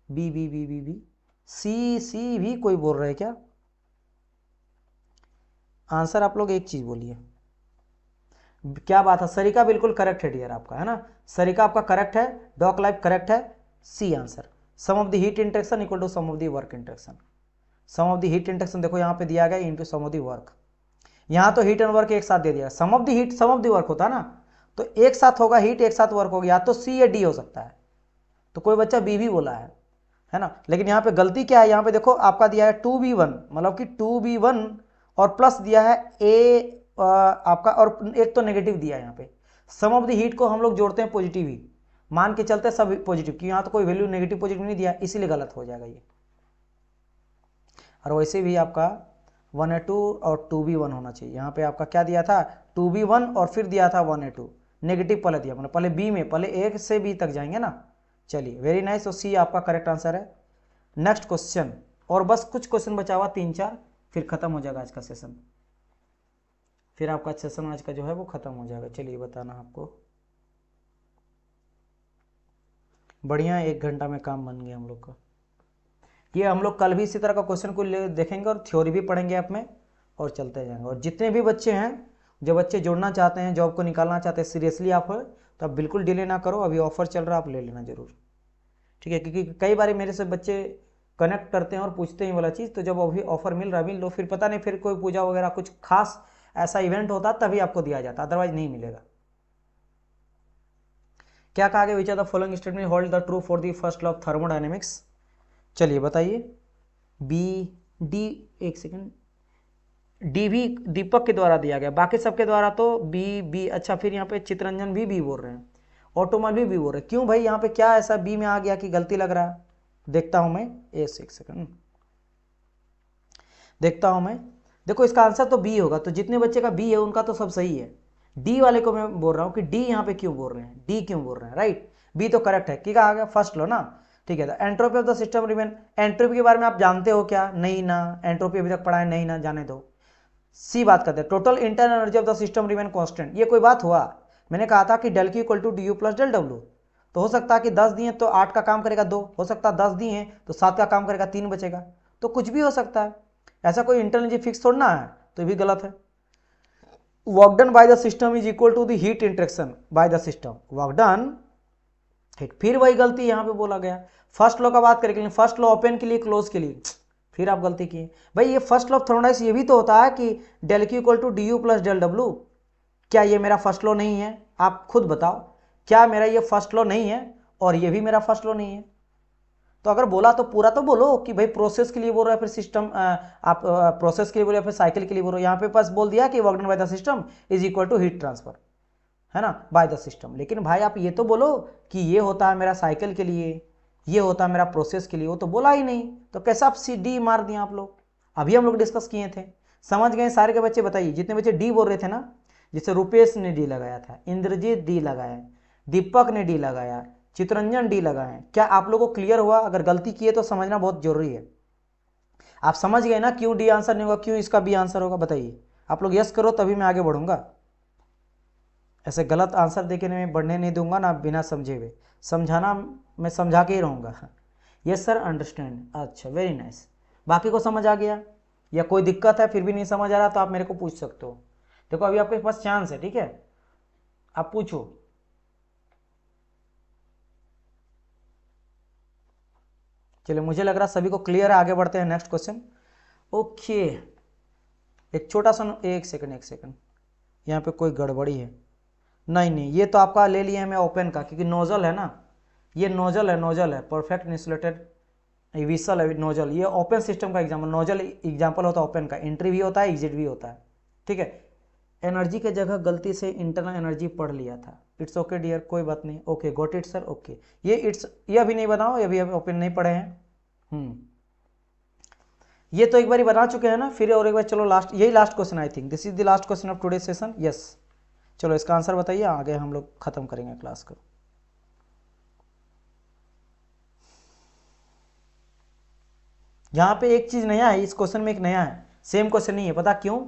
B B B B B C C भी कोई बोल रहे हैं क्या, आंसर आप लोग एक चीज बोलिए, क्या बात है, सरिका बिल्कुल करेक्ट है डियर आपका, है ना, सरिका आपका करेक्ट है, डॉक लाइफ करेक्ट है, C answer, sum of the heat interaction equal to sum of the work interaction, sum of the heat interaction देखो यहाँ पे दिया गया into sum of the work, यहाँ तो हीट एंड वर्क एक साथ दे दिया, sum of the heat sum of the work होता है ना, तो एक साथ होगा हीट, एक साथ वर्क होगा, या तो सी या डी हो सकता है, तो कोई बच्चा बी भी बोला है ना, लेकिन यहाँ पे गलती क्या है, यहाँ पे देखो आपका दिया है 2B1, मतलब कि 2B1 और प्लस दिया है ए आपका, और एक तो नेगेटिव दिया है यहाँ पे, सम ऑफ द हीट को हम लोग जोड़ते हैं पॉजिटिव ही, मान के चलते सब पॉजिटिव, क्योंकि यहाँ तो कोई वैल्यू नेगेटिव पॉजिटिव नहीं दिया, इसीलिए गलत हो जाएगा ये, और वैसे भी आपका 1A2 और 2B1 होना चाहिए, यहाँ पे आपका क्या दिया था 2B1 और फिर दिया था 1A2, नेगेटिव पहले दिया, मतलब पहले बी में, पहले ए से बी तक जाएंगे ना। चलिए वेरी नाइस, तो सी आपका करेक्ट आंसर है। नेक्स्ट क्वेश्चन, और बस कुछ क्वेश्चन बचा हुआ 3-4, फिर खत्म हो जाएगा आज का सेशन, फिर आपका सेशन आज का जो है वो खत्म हो जाएगा। चलिए बताना आपको, बढ़िया 1 घंटा में काम बन गया हम लोग का। ये हम लोग कल भी इसी तरह का क्वेश्चन को देखेंगे और थ्योरी भी पढ़ेंगे ऐप में और चलते जाएंगे। और जितने भी बच्चे हैं, जो बच्चे जुड़ना चाहते हैं, जॉब को निकालना चाहते हैं, सीरियसली आप हो तो आप बिल्कुल डिले ना करो, अभी ऑफर चल रहा है, आप ले लेना जरूर, ठीक है। क्योंकि कई बार मेरे से बच्चे कनेक्ट करते हैं और पूछते हैं वाला चीज़, तो जब अभी ऑफर मिल रहा है मिल लो, फिर पता नहीं फिर कोई पूजा वगैरह कुछ खास ऐसा इवेंट होता तभी आपको दिया जाता, अदरवाइज नहीं मिलेगा। क्या कहा गया, which are the following statement hold the true for the first law of thermodynamics. चलिए बताइए, बी डी, एक सेकंड, डी भी दीपक के द्वारा दिया गया, बाकी सबके द्वारा तो बी बी। अच्छा, फिर यहाँ पे चित्रंजन भी बी बोल रहे हैं, ऑटोमोबाइल भी बोल रहे हैं। क्यों भाई, यहाँ पे क्या ऐसा बी में आ गया कि गलती लग रहा है? देखता हूं मैं, एक सेकंड देखता हूं मैं। देखो इसका आंसर तो बी होगा, तो जितने बच्चे का बी है उनका तो सब सही है। डी वाले को मैं बोल रहा हूँ कि डी यहाँ पे क्यों बोल रहे हैं, डी क्यों बोल रहे हैं, राइट। बी तो करेक्ट है, क्या आ गया, फर्स्ट लो ना, ठीक है। तो entropy of the system remain, entropy के बारे में आप जानते हो क्या? नहीं ना, एंट्रोपी अभी तक पढ़ा है नहीं ना, जाने दो। सी बात करते हैं, total internal energy of the system remain constant. ये कोई बात हुआ? मैंने कहा था कि del Q equal to D U plus del W. तो हो सकता है कि 10 दिए तो 8 का काम करेगा 2, हो सकता है 10 दिए हैं तो 7 का काम करेगा 3 बचेगा, तो कुछ भी हो सकता है, ऐसा कोई इंटरनल एनर्जी फिक्स थोड़ा ना है, तो ये भी गलत है। Work done by the system is equal to the heat interaction by the system, work done heat, फिर वही गलती यहाँ पे बोला गया। फर्स्ट लॉ का बात करें, फर्स्ट लॉ ओपन के लिए, क्लोज के लिए, फिर आप गलती किए भाई। ये फर्स्ट लॉ ऑफ थर्मोडायनेमिक्स ये भी तो होता है कि del Q equal to D U plus del W. क्या ये मेरा फर्स्ट लॉ नहीं है? आप खुद बताओ, क्या मेरा ये फर्स्ट लॉ नहीं है? और ये भी मेरा फर्स्ट लॉ नहीं है। तो अगर बोला तो पूरा तो बोलो कि भाई प्रोसेस के लिए बोल रहा है, फिर सिस्टम, आप प्रोसेस के लिए बोल रहे, फिर साइकिल के लिए बोल रहे हो। यहाँ पे पास बोल दिया कि work done by the system is equal to heat transfer, है ना, बाय द सिस्टम। लेकिन भाई आप ये तो बोलो कि ये होता है मेरा साइकिल के लिए, ये होता है मेरा प्रोसेस के लिए, वो तो बोला ही नहीं, तो कैसा आप सी डी मार दिया आप लोग? अभी हम लोग डिस्कस किए थे, समझ गए सारे के बच्चे? बताइए, जितने बच्चे डी बोल रहे थे ना, जैसे रुपेश ने डी लगाया था, इंद्रजीत डी लगाया, दीपक ने डी लगाया, चित्रंजन डी लगाए, क्या आप लोगों को क्लियर हुआ? अगर गलती किए तो समझना बहुत जरूरी है। आप समझ गए ना क्यों डी आंसर नहीं होगा, क्यों इसका बी आंसर होगा? बताइए, आप लोग यस करो तभी मैं आगे बढ़ूंगा। ऐसे गलत आंसर देके मैं बढ़ने नहीं दूंगा ना, बिना समझे हुए। समझाना मैं समझा के ही रहूँगा। Yes sir, understand. अच्छा, वेरी नाइस। बाकी को समझ आ गया? या कोई दिक्कत है फिर भी नहीं समझ आ रहा तो आप मेरे को पूछ सकते हो। देखो अभी आपके पास चांस है, ठीक है, आप पूछो। चलिए, मुझे लग रहा सभी को क्लियर है, आगे बढ़ते हैं नेक्स्ट क्वेश्चन। ओके, एक छोटा सा, एक सेकंड, यहाँ पे कोई गड़बड़ी है? नहीं, ये तो आपका ले लिया है मैं ओपन का, क्योंकि नोजल है ना, ये नोजल है परफेक्ट इंसुलेटेड विसल है नोजल। ये ओपन सिस्टम का एग्जाम्पल, नोजल एग्जाम्पल होता है ओपन का, एंट्री भी होता है, एग्जिट भी होता है, ठीक है। एनर्जी के जगह गलती से इंटरनल एनर्जी पढ़ लिया था, इट्स ओके डियर, कोई बात नहीं, okay got it sir, okay. ये अभी नहीं बनाओ, ये अभी ओपन नहीं पढ़े हैं। ये तो एक बार बना चुके हैं ना, फिर और एक बार चलो लास्ट, यही last question, I think this is the last question of today session. Yes, चलो इसका आंसर बताइए, आगे हम लोग खत्म करेंगे क्लास को। यहाँ पे एक चीज नया है, इस क्वेश्चन में एक नया है, सेम क्वेश्चन नहीं है, पता क्यों?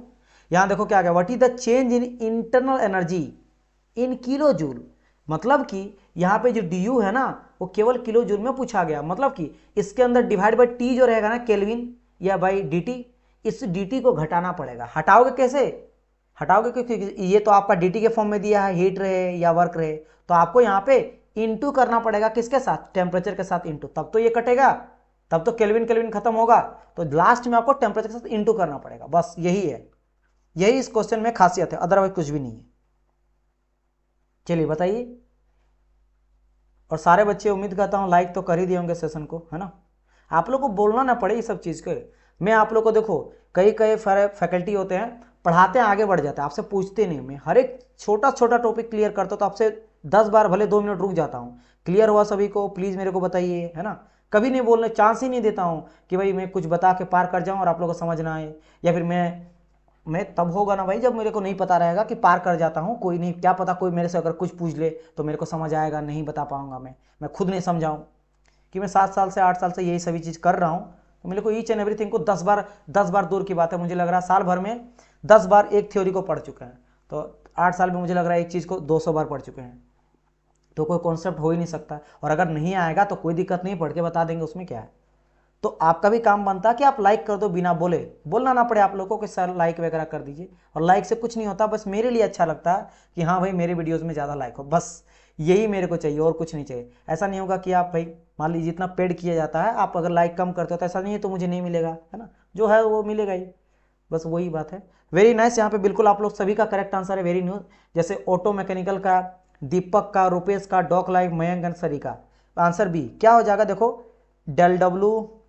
यहाँ देखो क्या गया, what is the change in internal energy in kilo joule. मतलब कि यहाँ पे जो डी है ना, वो केवल किलो जूल में पूछा गया। मतलब कि इसके अंदर डिवाइड बाई टी जो रहेगा ना, केल्विन या बाई डी, इस डी को घटाना पड़ेगा। हटाओगे कैसे? हटाओगे क्योंकि ये तो आपका डी के फॉर्म में दिया है, हीट रहे या वर्क रहे, तो आपको यहाँ पे इंटू करना पड़ेगा, किसके साथ? टेम्परेचर के साथ इंटू, तब तो ये कटेगा, तब तो केल्विन खत्म होगा, तो लास्ट में आपको टेम्परेचर के साथ इंटू करना पड़ेगा। बस यही है, यही इस क्वेश्चन में खासियत है, अदरवाइज कुछ भी नहीं है। चलिए बताइए, और सारे बच्चे उम्मीद करता हूँ लाइक तो कर ही दिए होंगे सेशन को, है ना। आप लोग को बोलना ना पड़े ये सब चीज़ के। मैं आप लोग को देखो, कई फैकल्टी होते हैं, पढ़ाते हैं आगे बढ़ जाते हैं, आपसे पूछते नहीं। मैं हर एक छोटा छोटा टॉपिक क्लियर करता हूँ, तो आपसे 10 बार भले 2 मिनट रुक जाता हूँ। क्लियर हुआ सभी को? प्लीज़ मेरे को बताइए, है ना। कभी नहीं बोलने चांस ही नहीं देता हूँ कि भाई मैं कुछ बता के पार कर जाऊँ और आप लोग को समझ ना आए, या फिर मैं मैं तब होगा ना भाई जब मेरे को नहीं पता रहेगा कि पार कर जाता हूँ, कोई नहीं, क्या पता कोई मेरे से अगर कुछ पूछ ले तो मेरे को समझ आएगा, नहीं बता पाऊंगा मैं खुद नहीं समझाऊँ कि मैं 7 साल से 8 साल से यही सभी चीज़ कर रहा हूँ, तो मेरे को ईच एंड एवरीथिंग को 10 बार दूर की बात है, मुझे लग रहा है साल भर में 10 बार एक थ्योरी को पढ़ चुके हैं, तो 8 साल में मुझे लग रहा है एक चीज़ को 200 बार पढ़ चुके हैं, तो कोई कॉन्सेप्ट हो ही नहीं सकता। और अगर नहीं आएगा तो कोई दिक्कत नहीं, पढ़ के बता देंगे, उसमें क्या है। तो आपका भी काम बनता है कि आप लाइक कर दो बिना बोले, बोलना ना पड़े आप लोगों को कि सर लाइक वगैरह कर दीजिए, और लाइक से कुछ नहीं होता, बस मेरे लिए अच्छा लगता है कि हाँ भाई मेरे वीडियोज़ में ज़्यादा लाइक हो, बस यही मेरे को चाहिए और कुछ नहीं चाहिए। ऐसा नहीं होगा कि आप भाई मान लीजिए जितना पेड किया जाता है, आप अगर लाइक कम करते हो तो ऐसा नहीं है तो मुझे नहीं मिलेगा, है ना, जो है वो मिलेगा ही, बस वही बात है। वेरी नाइस, यहाँ पे बिल्कुल आप लोग सभी का करेक्ट आंसर है, वेरी न्यूज। जैसे ऑटो मैकेनिकल का दीपक का, रुपेश का, डॉक लाइक, मयंक अंसरी का आंसर बी क्या हो जाएगा, देखो डेल डब्लू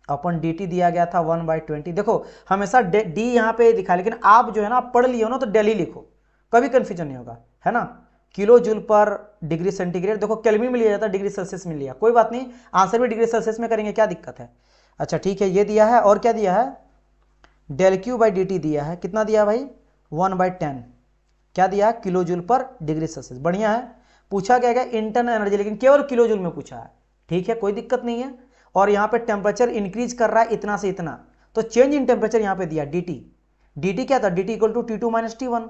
अपन dt दिया गया था 1/20। देखो हमेशा d यहाँ पे दिखा, लेकिन आप जो है ना आप पढ़ लिए हो ना तो डेली लिखो, कभी कंफ्यूजन नहीं होगा, है ना। Kilo joule per degree centigrade, देखो केल्विन में लिया जाता है, डिग्री सेल्सियस में लिया, कोई बात नहीं, आंसर भी डिग्री सेल्सियस में करेंगे, क्या दिक्कत है। अच्छा ठीक है, ये दिया है, और क्या दिया है, del Q by D T दिया है, कितना दिया भाई 1/10, क्या दिया kilo joule per degree Celsius, बढ़िया है। पूछा गया है इंटरनल एनर्जी, लेकिन केवल किलो जूल में पूछा है, ठीक है कोई दिक्कत नहीं है। और यहाँ पे टेम्परेचर इंक्रीज कर रहा है इतना से इतना, तो चेंज इन टेम्परेचर यहाँ पे दिया dt क्या था, dt equal to T2 minus T1,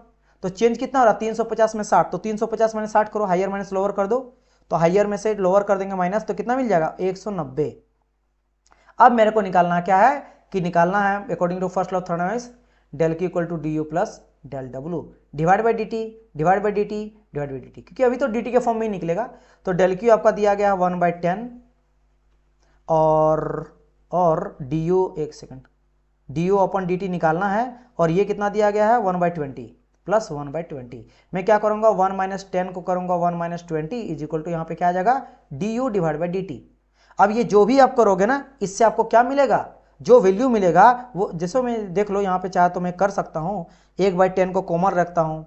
तो चेंज कितना हो रहा है 350 में 60, तो 350 माइनस 60 करो, हाइयर माइनस लोअर कर दो, तो हाइयर में से लोअर कर देंगे माइनस, तो कितना मिल जाएगा 190। अब मेरे को निकालना क्या है कि निकालना है according to first law of thermodynamics, del Q equal to D U plus del W divide by D T divide by D T divide by D T, क्योंकि अभी तो डी टी के फॉर्म में ही निकलेगा। तो डेल क्यू आपका दिया गया 1/10 और डी यू, एक second, D you upon D T निकालना है, और ये कितना दिया गया है 1/20 प्लस 1/20। मैं क्या करूंगा 1 माइनस 10 को करूंगा 1 माइनस 20 इज इक्वल टू यहाँ पे क्या आ जाएगा D U divide by D T. अब ये जो भी आप करोगे ना, इससे आपको क्या मिलेगा, जो वैल्यू मिलेगा वो, जैसे मैं देख लो यहाँ पे चाहे तो मैं कर सकता हूँ, 1/10 को कॉमन रखता हूँ,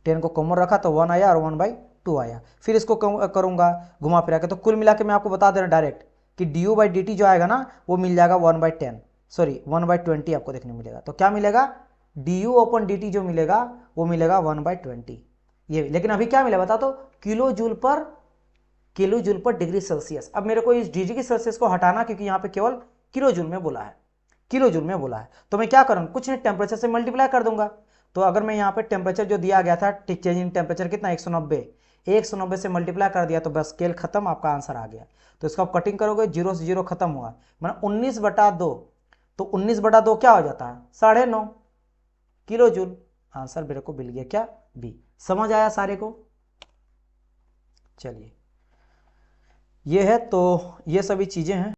10 को कॉमन रखा तो 1 आया और 1/2 आया, फिर इसको करूंगा घुमा फिरा के, तो कुल मिला के मैं आपको बता दे रहा डायरेक्ट कि D you by D T जो आएगा ना वो मिल जाएगा 1/10, सॉरी 1/20 आपको देखने मिलेगा, तो क्या मिलेगा D you open D T जो मिलेगा वो मिलेगा 1/20 ये। लेकिन अभी क्या मिला बता, तो kilo joule per degree Celsius. अब मेरे को इस डिग्री सेल्सियस को हटाना, क्योंकि यहाँ पे केवल किलो जूल में बोला है, किलो जूल में बोला है, तो मैं क्या करूँगा, कुछ नहीं टेम्परेचर से मल्टीप्लाई कर दूंगा। तो अगर मैं यहाँ पे टेम्परेचर जो दिया गया था, चेंज इन टेम्परेचर कितना 190 से मल्टीप्लाई कर दिया, तो बस स्केल खत्म, आपका आंसर आ गया। तो इसको आप कटिंग करोगे, 0 से 0 खत्म हुआ, मतलब 19/2, तो 19/2 क्या हो जाता है 9.5 किलो जूल। आंसर मेरे को मिल गया क्या बी। समझ आया सारे को, चलिए ये है, तो ये सभी चीजें हैं।